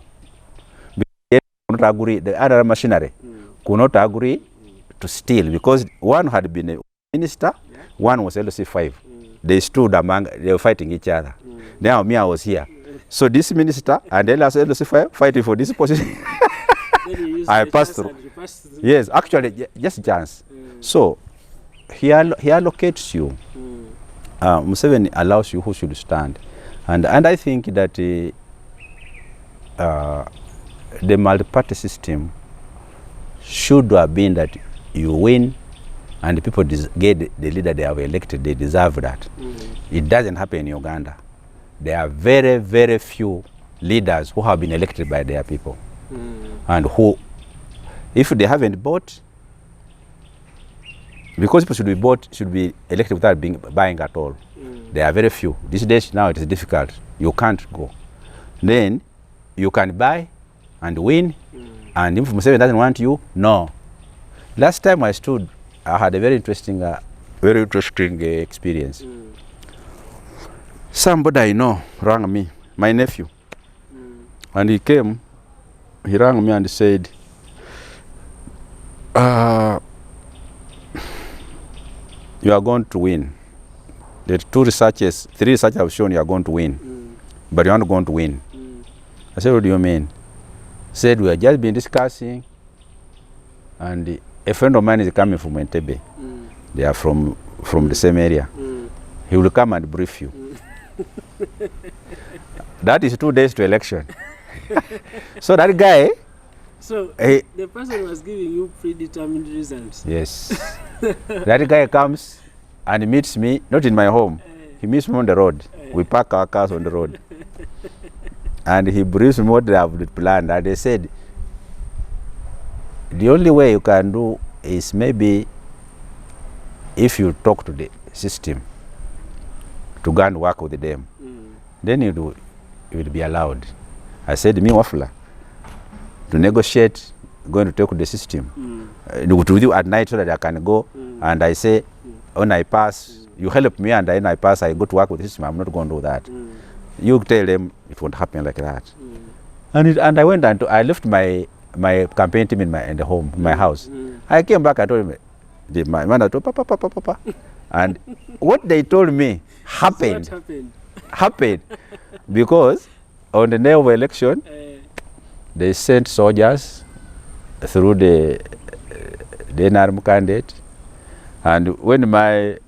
They could not agree. The other machinery could not agree to steal because one had been a minister, one was LC5. They stood among, they were fighting each other. Now me, I was here. So this minister and LC5 fighting for this position. I passed through. Yes, actually, just chance. So he allocates you. Museveni allows you who should stand. And I think that the multi-party system should have been that you win and the people get the leader they have elected, they deserve that. It doesn't happen in Uganda. There are very, very few leaders who have been elected by their people. And who, if they haven't bought, because people should be elected without buying at all. There are very few. These days now it is difficult. You can't go. Then you can buy and win, and if Museveni doesn't want you, no. Last time I stood, I had a very interesting experience. Somebody I know rang me, my nephew, and he came. He rang me and said, "You are going to win. The 3 researchers have shown you are going to win, but you are not going to win." I said, "What do you mean?" He said, "We have just been discussing, and a friend of mine is coming from Entebbe. They are from the same area. He will come and brief you." That is 2 days to election. So that guy. So the person was giving you predetermined results. Yes. That guy comes and meets me, not in my home. He meets me on the road. We park our cars on the road. And he briefs me what they have planned. And they said, the only way you can do is maybe if you talk to the system to go and work with them, then it will be allowed. I said, "Me, Wafula, to negotiate, going to talk to the system, to do at night so that I can go, and I say, when I pass, you help me, and then I pass, I go to work with the system. I'm not going to do that. You tell them it won't happen like that." And I went and I left my campaign team in the home, in my house. I came back and told him, my man told Papa. And what they told me happened. Because on the day of election, they sent soldiers through the NRM candidate, and when my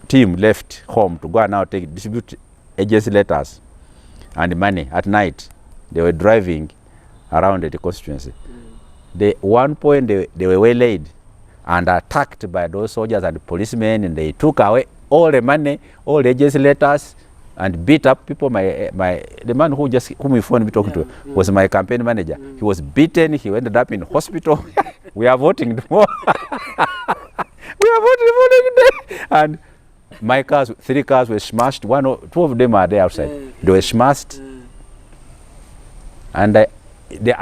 team left home to go and now distribute agency letters and money at night, they were driving around the constituency. One point they were waylaid and attacked by those soldiers and policemen, and they took away all the money, all the agency letters, and beat up people. The man whom we phoned me talking to was my campaign manager. He was beaten. He ended up in hospital. We are voting tomorrow. We are voting the following day. And my cars, 3 cars were smashed. 2 of them are there outside. They were smashed. And I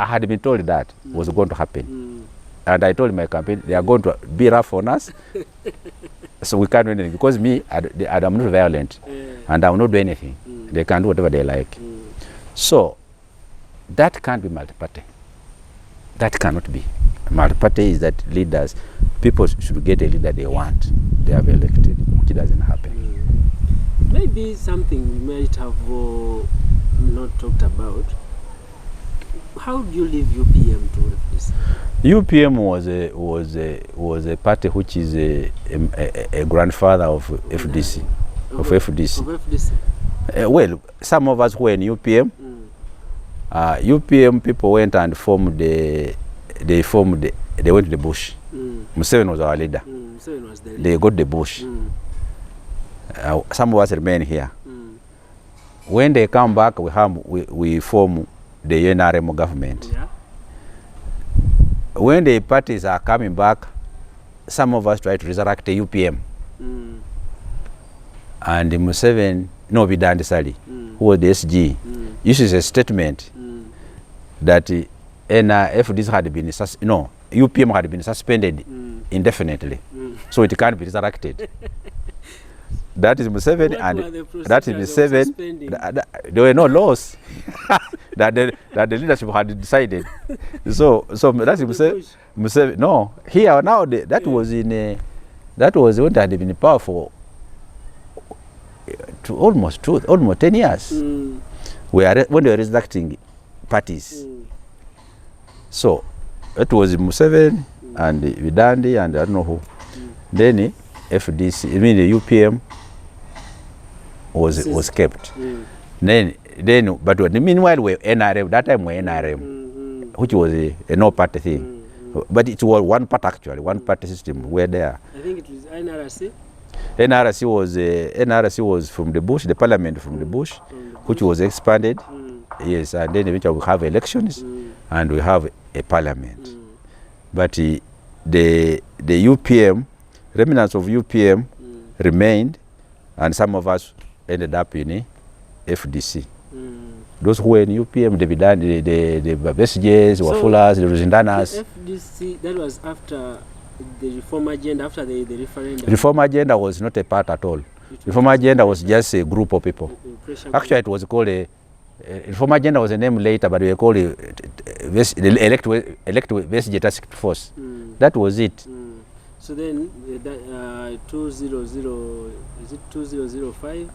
had been told that was going to happen. And I told my campaign, they are going to be rough on us. So we can't do anything. Because me, I'm not violent. And I will not do anything. They can do whatever they like. So that can't be multi-party. That cannot be. Multi-party is that leaders, people should get a leader they want, they have elected, which doesn't happen. Maybe something we might have not talked about. How do you leave UPM to FDC? UPM was a party which is a grandfather of FDC. Of FDC. Well, some of us were in UPM. UPM people went and formed they went to the bush. Museveni was our leader. Museveni was the leader. They got the bush. Some of us remain here. When they come back, we form the NRM government. Yeah. When the parties are coming back, some of us try to resurrect the UPM. And Museveni, no, Bidandi Sali, who was the SG, issues a statement that FDC had been, UPM had been suspended indefinitely. So it can't be resurrected. That is Museveni, and that is Museveni. There were no laws that the leadership had decided. So that's Museveni. No, here now that was when they had been in power for almost 10 years. When they were resurrecting parties. So it was Museveni and Vidandi and I don't know who. Then FDC, I mean the UPM was kept. Then but meanwhile we NRM, that time we NRM, which was a no party thing. But it was one part actually, one party system. We're there. I think it was NRC. NRC was from the bush, the parliament from the bush, which was expanded. Yes, and then eventually we have elections and we have a parliament. But the UPM, remnants of UPM remained, and some of us ended up in FDC. Those who were in UPM, the Babesjes, Wafulas, the Rosindanas. The FDC, that was after the reform agenda, after the referendum. Reform agenda was not a part at all. Reform agenda was just a group of people. Actually, it was called a reform agenda was a name later, but we called it the elect Besije Task Force. That was it. So then, 2005.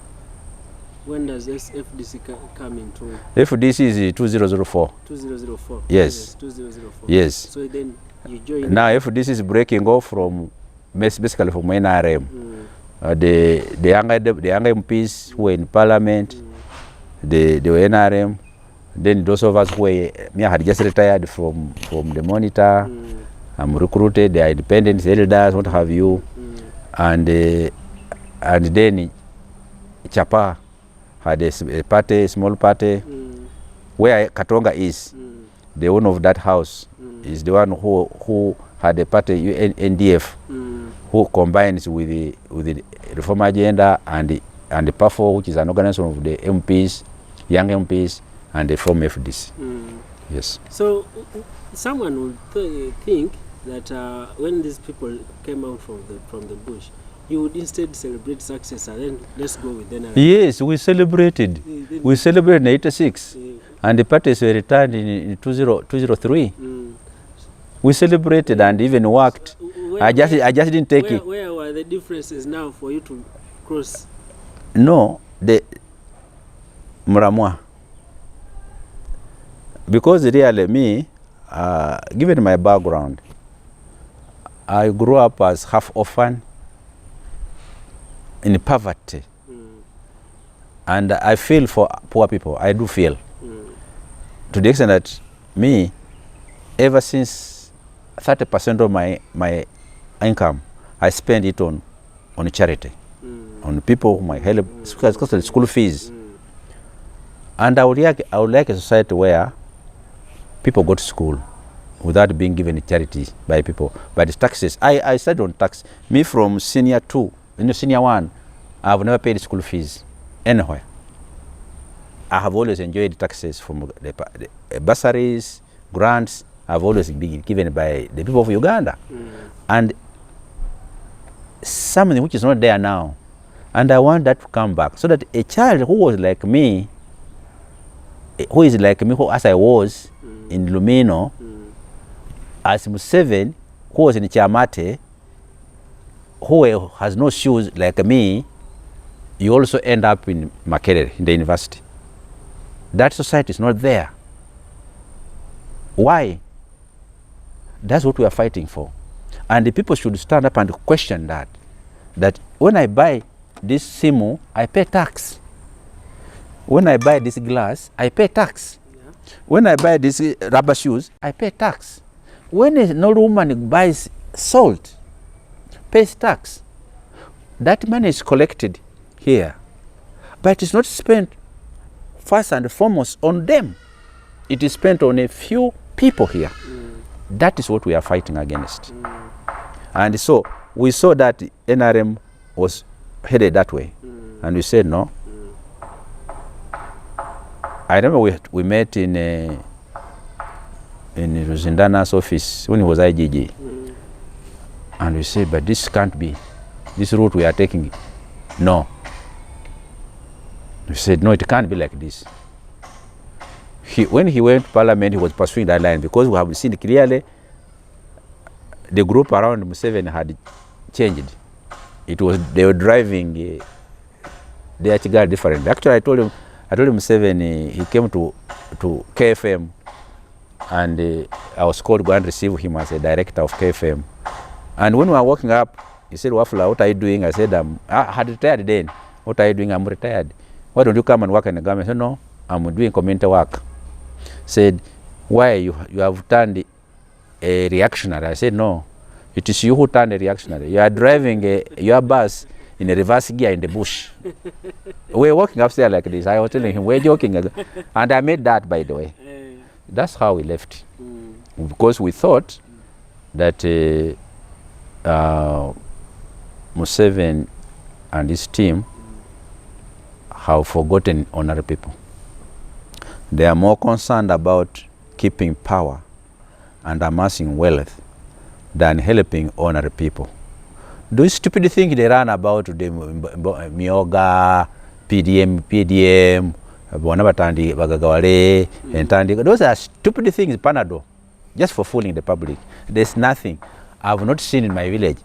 When does FDC come into? FDC is 2004. 2004. Yes. 2004. Yes. So then you join. Now FDC is breaking off from basically from NRM. The younger MPs who were in Parliament, they were NRM. Then those of us who were, me had just retired from the Monitor. I'm recruited. They are independent elders, what have you, and then Chapa had a party, small party, where Katonga is. The owner of that house is the one who had a party, NDF, who combines with the reform agenda and the PAFO, which is an organization of the MPs, young MPs, and they form FDC. Yes. So someone would think that when these people came out from the bush, you would instead celebrate success and then let's go with them. Yes, we celebrated. We celebrated in 86, and the parties were returned in 2003. We celebrated and even worked. I just didn't take it. Where were the differences now for you to cross? No, the Muramwa. Because really me, given my background, I grew up as half orphan in poverty. And I feel for poor people. I do feel. To the extent that me, ever since 30% of my income, I spend it on charity, on people whom I help, especially school fees. And I would like a society where people go to school without being given charity by people. But the taxes, I started on tax. Me from senior 2, senior 1, I have never paid school fees anywhere. I have always enjoyed taxes from the bursaries, grants. I've always been given by the people of Uganda. And something which is not there now. And I want that to come back so that a child who was like me, who is like me, who as I was in Lumino, as Museveni, who was in Chamate, who has no shoes like me, you also end up in Makerere, in the university. That society is not there. Why? That's what we are fighting for. And the people should stand up and question that. That when I buy this simu, I pay tax. When I buy this glass, I pay tax. Yeah. When I buy these rubber shoes, I pay tax. When an old woman buys salt, pays tax. That money is collected here, but it's not spent first and foremost on them. It is spent on a few people here. That is what we are fighting against. And so we saw that NRM was headed that way, and we said no. I remember we met in Ruzindana's office when he was IGG, and we said, but this can't be. This route we are taking, no. We said, no, it can't be like this. When he went to Parliament, he was pursuing that line because we have seen clearly the group around Museveni had changed. They were driving the Achigar differently. Actually, I told him Museveni, he came to KFM, and I was called to go and receive him as a director of KFM. And when we were walking up, he said, Wafula, what are you doing? I said, I had retired then. What are you doing? I'm retired. Why don't you come and work in the government? I said, no, I'm doing community work. Said, why? You have turned a reactionary. I said, no, it is you who turned a reactionary. You are driving your bus in a reverse gear in the bush. We were walking upstairs like this. I was telling him, we're joking. And I made that, by the way. That's how we left. Because we thought that Museveni and his team have forgotten ordinary people. They are more concerned about keeping power and amassing wealth than helping ordinary people. Those stupid things they run about, the Mioga, PDM, Bonabatandi, Bagagawale, and Tandi, those are stupid things, Panado, just for fooling the public. There's nothing I've not seen in my village,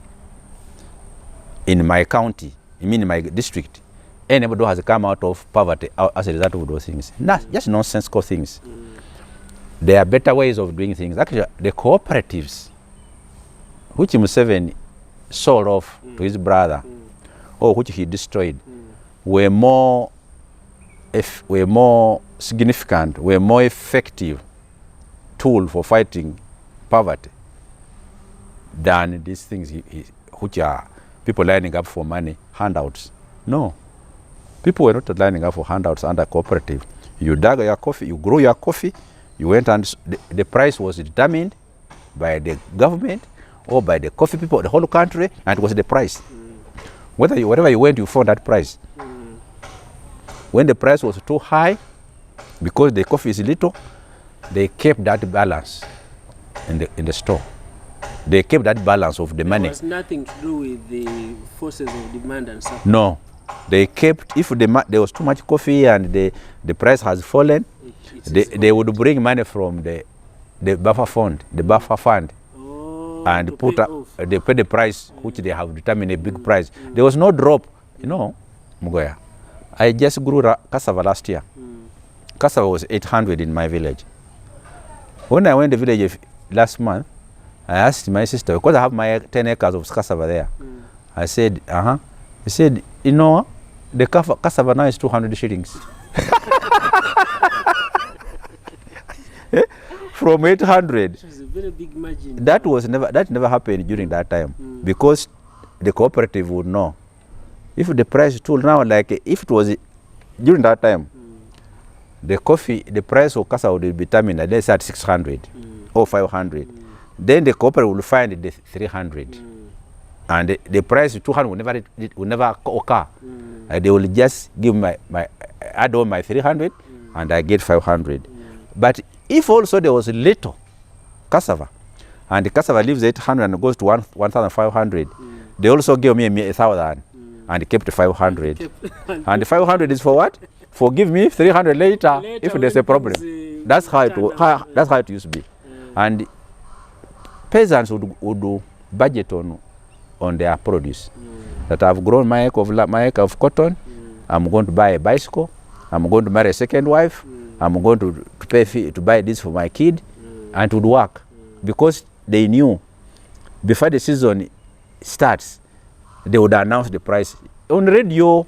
in my county, in my district. Anybody who has come out of poverty as a result of those things. Just nonsensical things. There are better ways of doing things. Actually, the cooperatives, which Museveni sold off to his brother, or which he destroyed, were more significant, were more effective tool for fighting poverty than these things which are people lining up for money, handouts. No. People were not lining up for handouts under cooperative. You dug your coffee, you grew your coffee, you went and the price was determined by the government or by the coffee people of the whole country, and it was the price. Wherever you went, you found that price. When the price was too high, because the coffee is little, they kept that balance in the store. They kept that balance of the money. It has nothing to do with the forces of demand and supply. No. They kept, if there was too much coffee and the price has fallen, they would bring money from the buffer fund, and they pay the price which they have determined a big price. There was no drop, Mugoya. I just grew cassava last year. Cassava was 800 in my village. When I went to the village last month, I asked my sister, because I have my 10 acres of cassava there. I said, He said, the cassava now is 200 shillings. From 800. So it's a very big margin. That never happened during that time, because the cooperative would know. If the price tool now, like if it was during that time, the price of cassava would be determined at least at 600 or 500. Then the cooperative will find the 300. And the price 200 will never occur. They will just give add on my 300 and I get 500. But if also there was little cassava, and the cassava leaves 800 and goes to 1,500, they also give me 1,000 and kept 500. And the 500 is for what? For give me 300 later if there's a problem. That's how it used to be. And peasants would budget on their produce. That I've grown my acre of cotton, I'm going to buy a bicycle, I'm going to marry a second wife, I'm going to pay fee to buy this for my kid, and it would work. Because they knew before the season starts, they would announce the price on radio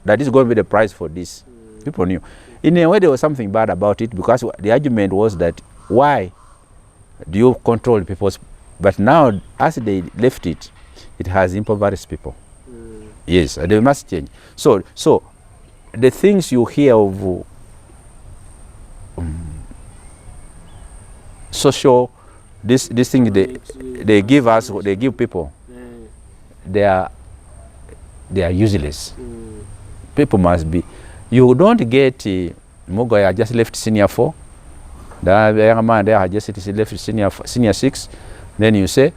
that is going to be the price for this. People knew. In a way, there was something bad about it, because the argument was that why do you control people's? But now, as they left it, it has impoverished people. Yes, they must change. So the things you hear of social, this thing they give us, they give people, they are useless. People must be. You don't get Mugo, I just left senior 4. The young man there just left senior 6. Then you say,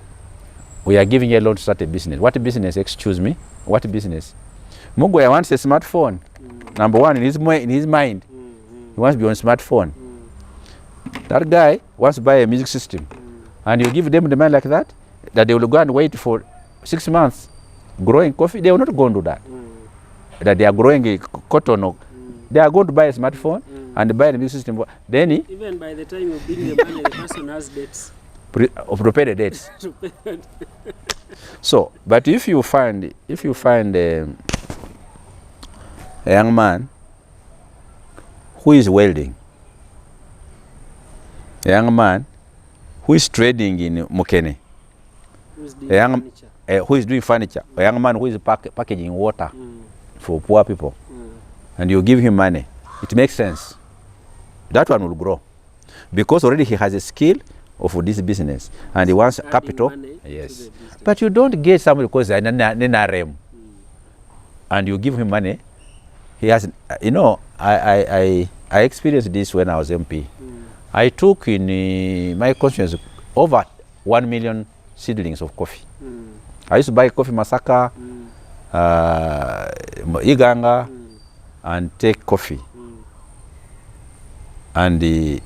we are giving you a loan to start a business. What business? Excuse me. What business? Mugo wants a smartphone. Number one in his mind, he wants to be on smartphone. That guy wants to buy a music system, and you give them the money like that they will go and wait for 6 months growing coffee. They will not go and do that. That they are growing cotton. They are going to buy a smartphone and buy the music system. Then even by the time you bring the money, the person has debts. To pay the debts. So, but if you find a young man who is welding, a young man who is trading in Mukene, who is doing furniture, a young man who is packaging water for poor people, and you give him money, it makes sense. That one will grow, because already he has a skill of this business, and he wants capital. Yes, but you don't get somebody because an NRM, and you give him money. He has, I experienced this when I was MP. I took in my constituency over 1 million seedlings of coffee. I used to buy coffee Masaka, Iganga, and take coffee. And the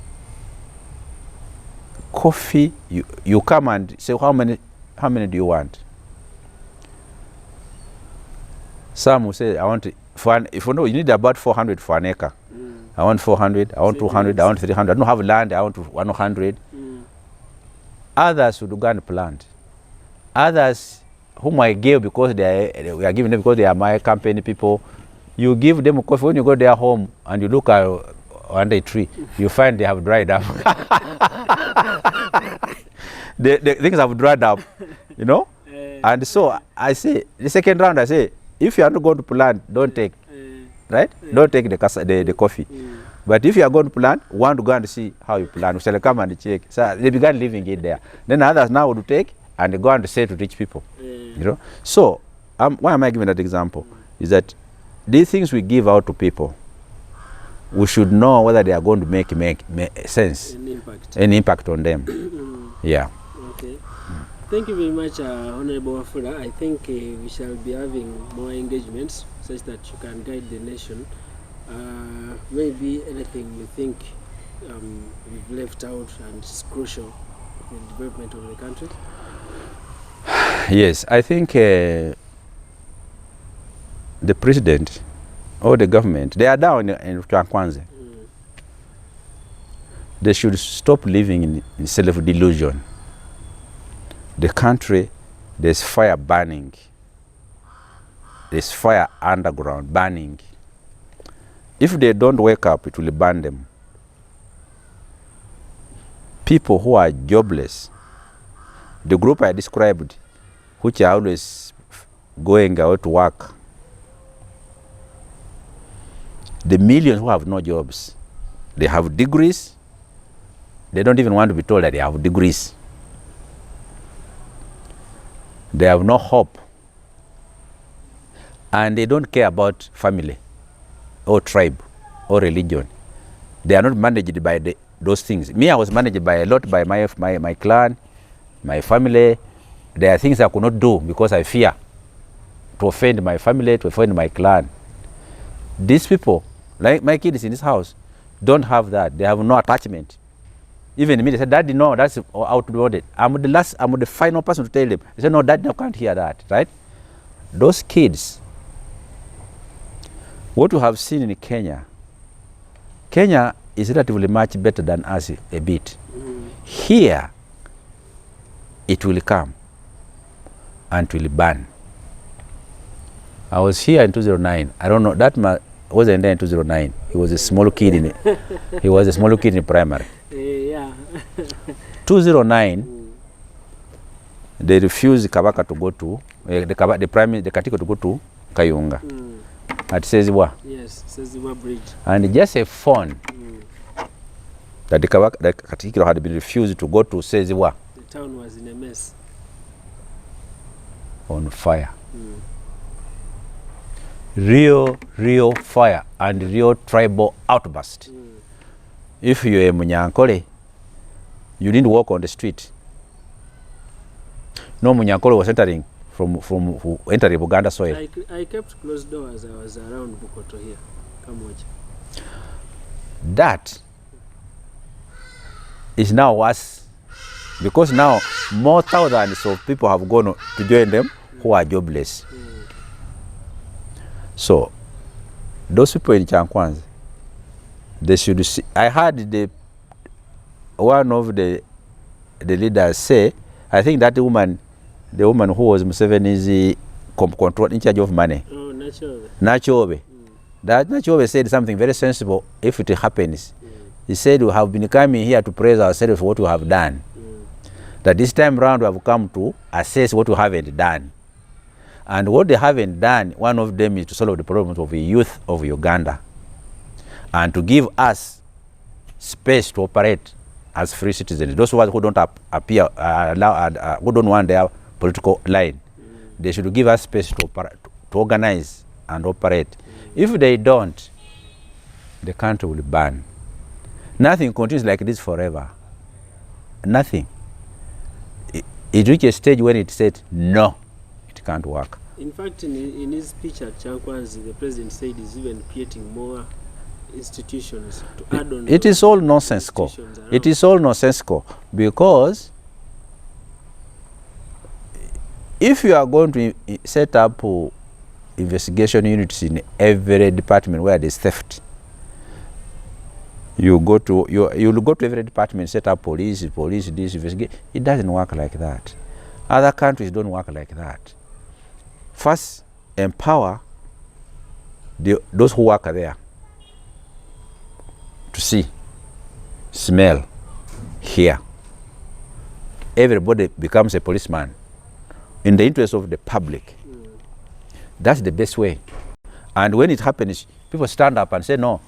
coffee, you come and say, how many do you want? Some will say, I want, if you know, you need about 400 for an acre. I want 400, I want 200, I want 300. I don't have land, I want 100. Others would go and plant. Others whom I gave because we are giving them because they are my company people. You give them coffee. When you go their home and you look under a tree, you find they have dried up. the things have dried up, And so I say, the second round, I say, if you are not going to plant, don't take. Right? Don't take the coffee. But if you are going to plant, want to go and see how you plant, we shall come and check. So they began living it there. Then others now would take and they go and say to rich people. So why am I giving that example? Is that these things we give out to people, we should know whether they are going to make sense, an impact on them. Yeah. Okay. Thank you very much, Honorable Wafula. I think we shall be having more engagements such that you can guide the nation. Maybe anything you think we've left out and is crucial in the development of the country? Yes, I think the president or the government, they are down in Kwanze. They should stop living in self-delusion. The country, there's fire burning. There's fire underground burning. If they don't wake up, it will burn them. People who are jobless, the group I described, which are always going out to work, the millions who have no jobs, they have degrees, they don't even want to be told that they have degrees. They have no hope. And they don't care about family or tribe or religion. They are not managed by those things. Me, I was managed by a lot by my clan, my family. There are things I could not do because I fear to offend my family, to offend my clan. These people, like my kids in this house, don't have that. They have no attachment. Even me, they said, Daddy, no, that's outdated. I'm the final person to tell them. They said, no, Daddy, I can't hear that, right? Those kids, what we have seen in Kenya is relatively much better than us a bit. Here, it will come and it will burn. I was here in 2009. I don't know, that wasn't there in 2009. He was a small kid in primary. Yeah. 2009, they refused Kabaka to go to the Katiko to go to Kayunga at Sezibwa. Yes, Sezibwa Bridge. And just a phone that the Katiko had been refused to go to Sezibwa. The town was in a mess. On fire. Real fire and real tribal outburst. If you're a Munyankole, you didn't walk on the street. No Munyankole was entering from entering Buganda soil. I kept closed doors. I was around Bukoto here. Come watch. That is now worse, because now more thousands of people have gone to join them who are jobless. So those people in Chankwanzi, they should see. I heard one of the leaders say, I think that the woman who was Museveni's control in charge of money. Oh, Nachobe. That Nachobe said something very sensible. If it happens, he said, we have been coming here to praise ourselves for what we have done. That this time round we have come to assess what we haven't done. And what they haven't done, one of them is to solve the problems of the youth of Uganda and to give us space to operate as free citizens. Those who don't appear, who don't want their political line, they should give us space to organize and operate. If they don't, the country will burn. Nothing continues like this forever. Nothing. It reached a stage when it said, no, it can't work. In fact, in his speech at Chankwanzi, the president said he's even creating more institutions to add on. It is all nonsensical. It is all nonsensical, because if you are going to set up investigation units in every department where there is theft, you'll go to every department, set up police, this, investigate. It doesn't work like that. Other countries don't work like that. First, empower those who work there to see, smell, hear. Everybody becomes a policeman in the interest of the public. That's the best way. And when it happens, people stand up and say, no,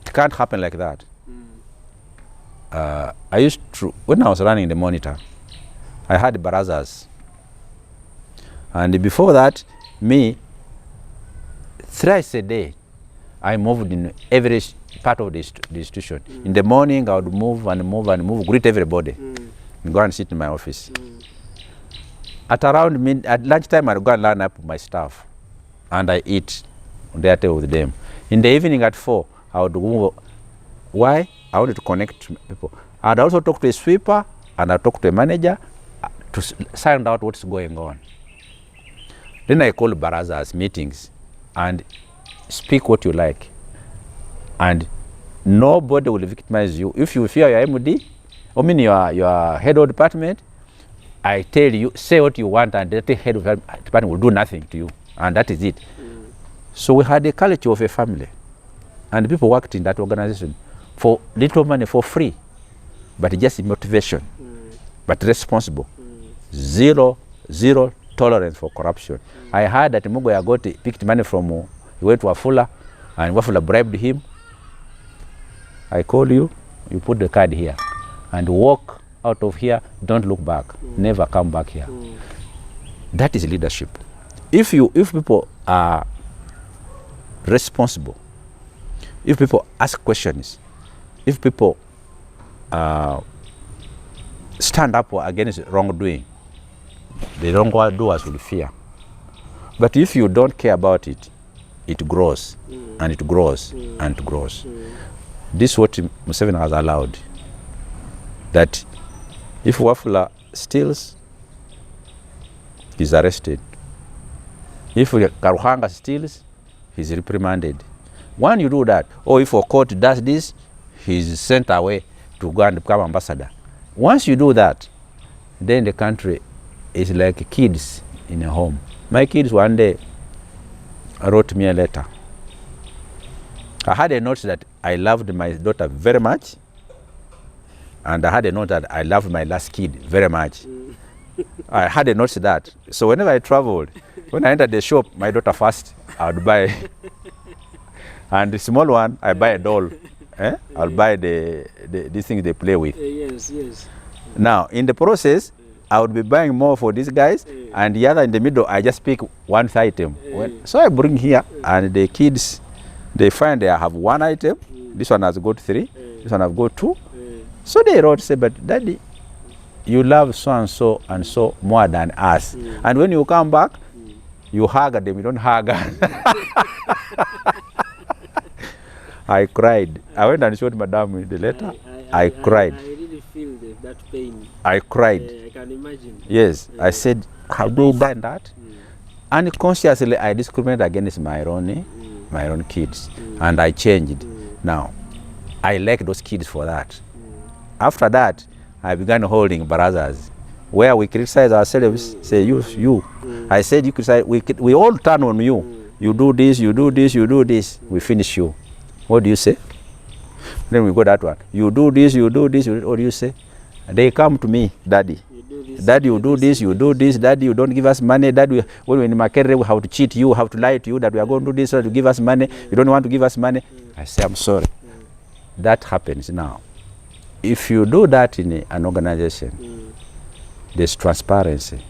it can't happen like that. I used to, when I was running the Monitor, I had barazas. And before that, me, thrice a day, I moved in every part of the institution. In the morning, I would move and move and move, greet everybody, and go and sit in my office. At lunchtime, I'd go and line up my staff, and I eat there with them. In the evening at 4, I would move. Why? I wanted to connect to people. I'd also talk to a sweeper, and I'd talk to a manager to find out what's going on. Then I call barazas, meetings, and speak what you like. And nobody will victimize you. If you fear your MD, your head of department, I tell you, say what you want, and the head of department will do nothing to you. And that is it. So we had a culture of a family. And people worked in that organization for little money, for free. But just motivation, but responsible. Zero tolerance for corruption. I heard that Mugoya picked money from, he went to Wafula, and Wafula bribed him. I call you, you put the card here, and walk out of here, don't look back, never come back here. That is leadership. If people are responsible, if people ask questions, if people stand up against wrongdoing, the wrongdoers will fear. But if you don't care about it, it grows, and it grows, and it grows. This is what Museveni has allowed. that if Wafula steals, he's arrested. If Karuhanga steals, he's reprimanded. When you do that, or if a court does this, he's sent away to go and become ambassador. Once you do that, then the country is like kids in a home. My kids one day wrote me a letter. I had a note that I loved my daughter very much, and I had a note that I loved my last kid very much. I had a note that. So whenever I traveled, when I entered the shop, my daughter first, I would buy. And the small one, I buy a doll. I'll buy these things they play with. Yes, yes. Now, in the process, I would be buying more for these guys, and the other in the middle, I just pick one item. So I bring here, and the kids, they find they have one item. This one has got 3. This one has got 2. So they wrote, say, but Daddy, you love so and so more than us. And when you come back, you hug them, you don't hug us. I cried. I went and showed Madam the letter. I cried. I really feel that pain. I cried. I can imagine. Yes. I said, how do you done that? Unconsciously, I discriminate against my own kids. And I changed. Now, I like those kids for that. After that, I began holding barazas where we criticize ourselves, say, you. I said, you criticize, we all turn on you. You do this, you do this, you do this. We finish you. What do you say? Then we go that one. You do this, you do this. What do you say? They come to me, Daddy. Daddy, you do this, you do this. Daddy, you don't give us money. Daddy, when we're in Makerere, we have to cheat you, have to lie to you that we are going to do this so to give us money. You don't want to give us money. I say, I'm sorry. That happens now. If you do that in an organization, there's transparency.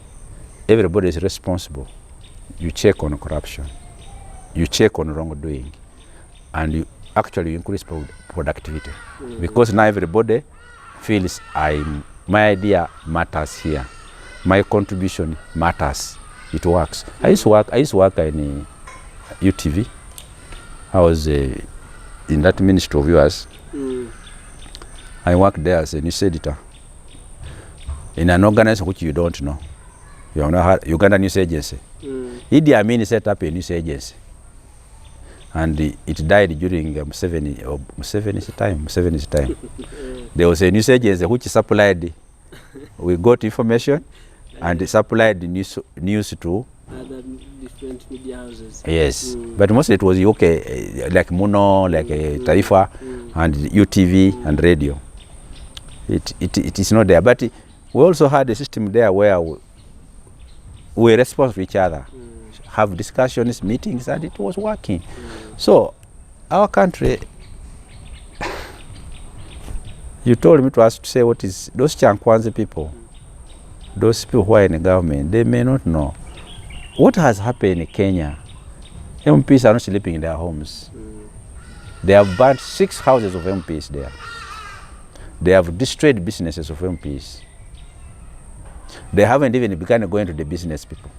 Everybody is responsible. You check on corruption. You check on wrongdoing. And you actually increase productivity. Because now everybody feels my idea matters here. My contribution matters. It works. I used to work in UTV. I was in that ministry of yours. I worked there as a news editor in an organization which you don't know. You have not heard, Uganda News Agency. Idi Amin set up a news agency. And it died during Museveni's time. There was a news agency which supplied, we got information and supplied the news to other different media houses. Yes, but mostly it was UK, like Muno, like Taifa, and UTV and radio. It is not there, but we also had a system there where we respond to each other, have discussions, meetings, and it was working. So our country, you told me to ask to say what is those Chankwanzi people, those people who are in the government, they may not know what has happened in Kenya. MPs are not sleeping in their homes. They have burnt 6 houses of MPs there. They have destroyed businesses of MPs. They haven't even begun going to the business people.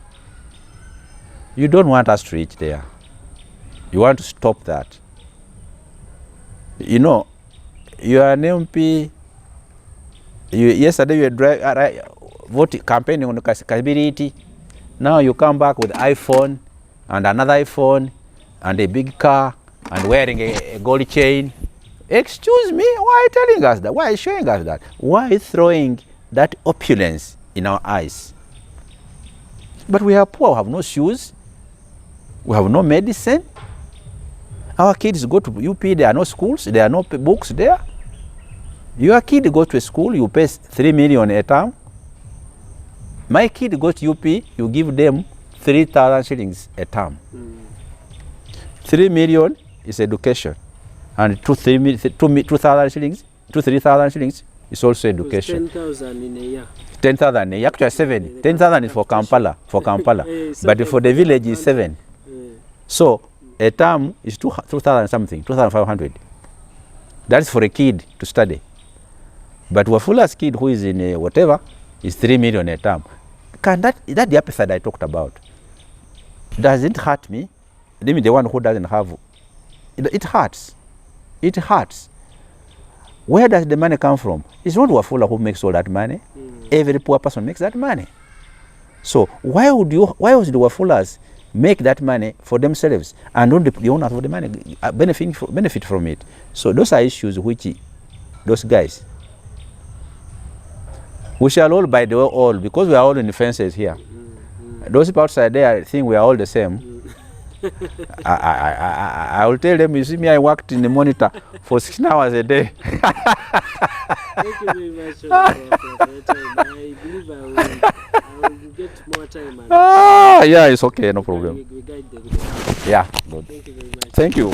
You don't want us to reach there. You want to stop that. You know, you are an MP. Yesterday you were campaigning on accessibility. Now you come back with iPhone and another iPhone and a big car and wearing a gold chain. Excuse me, why are you telling us that? Why are you showing us that? Why are you throwing that opulence in our eyes? But we are poor, we have no shoes, we have no medicine. Our kids go to UP, there are no schools, there are no books there. Your kid goes to a school, you pay 3 million a term. My kid goes to UP, you give them 3,000 shillings a term. 3 million is education. And 2,000 shillings, 3,000 shillings is also education. 10,000 in a year. 10,000 in a year, actually 7. 10,000 is for Kampala, but for the village is 7. So a term is 2,000 something, 2,500. That's for a kid to study. But Wafula's kid who is in whatever is 3 million a term. Can that the episode I talked about? Does it hurt me? The one who doesn't have, it hurts. It hurts. Where does the money come from? It's not Wafula who makes all that money. Every poor person makes that money. So why would the Wafulas make that money for themselves and not the owners of the money benefit from it? So those are issues which those guys, we shall all by the way all, because we are all in the fences here. Those people outside there think we are all the same. I will tell them, you see me, I worked in the monitor for 16 hours a day. Thank you very much for your time. I believe I will get more time. Yeah, it's okay, no problem. We guide them. Yeah, good. Thank you very much. Thank you.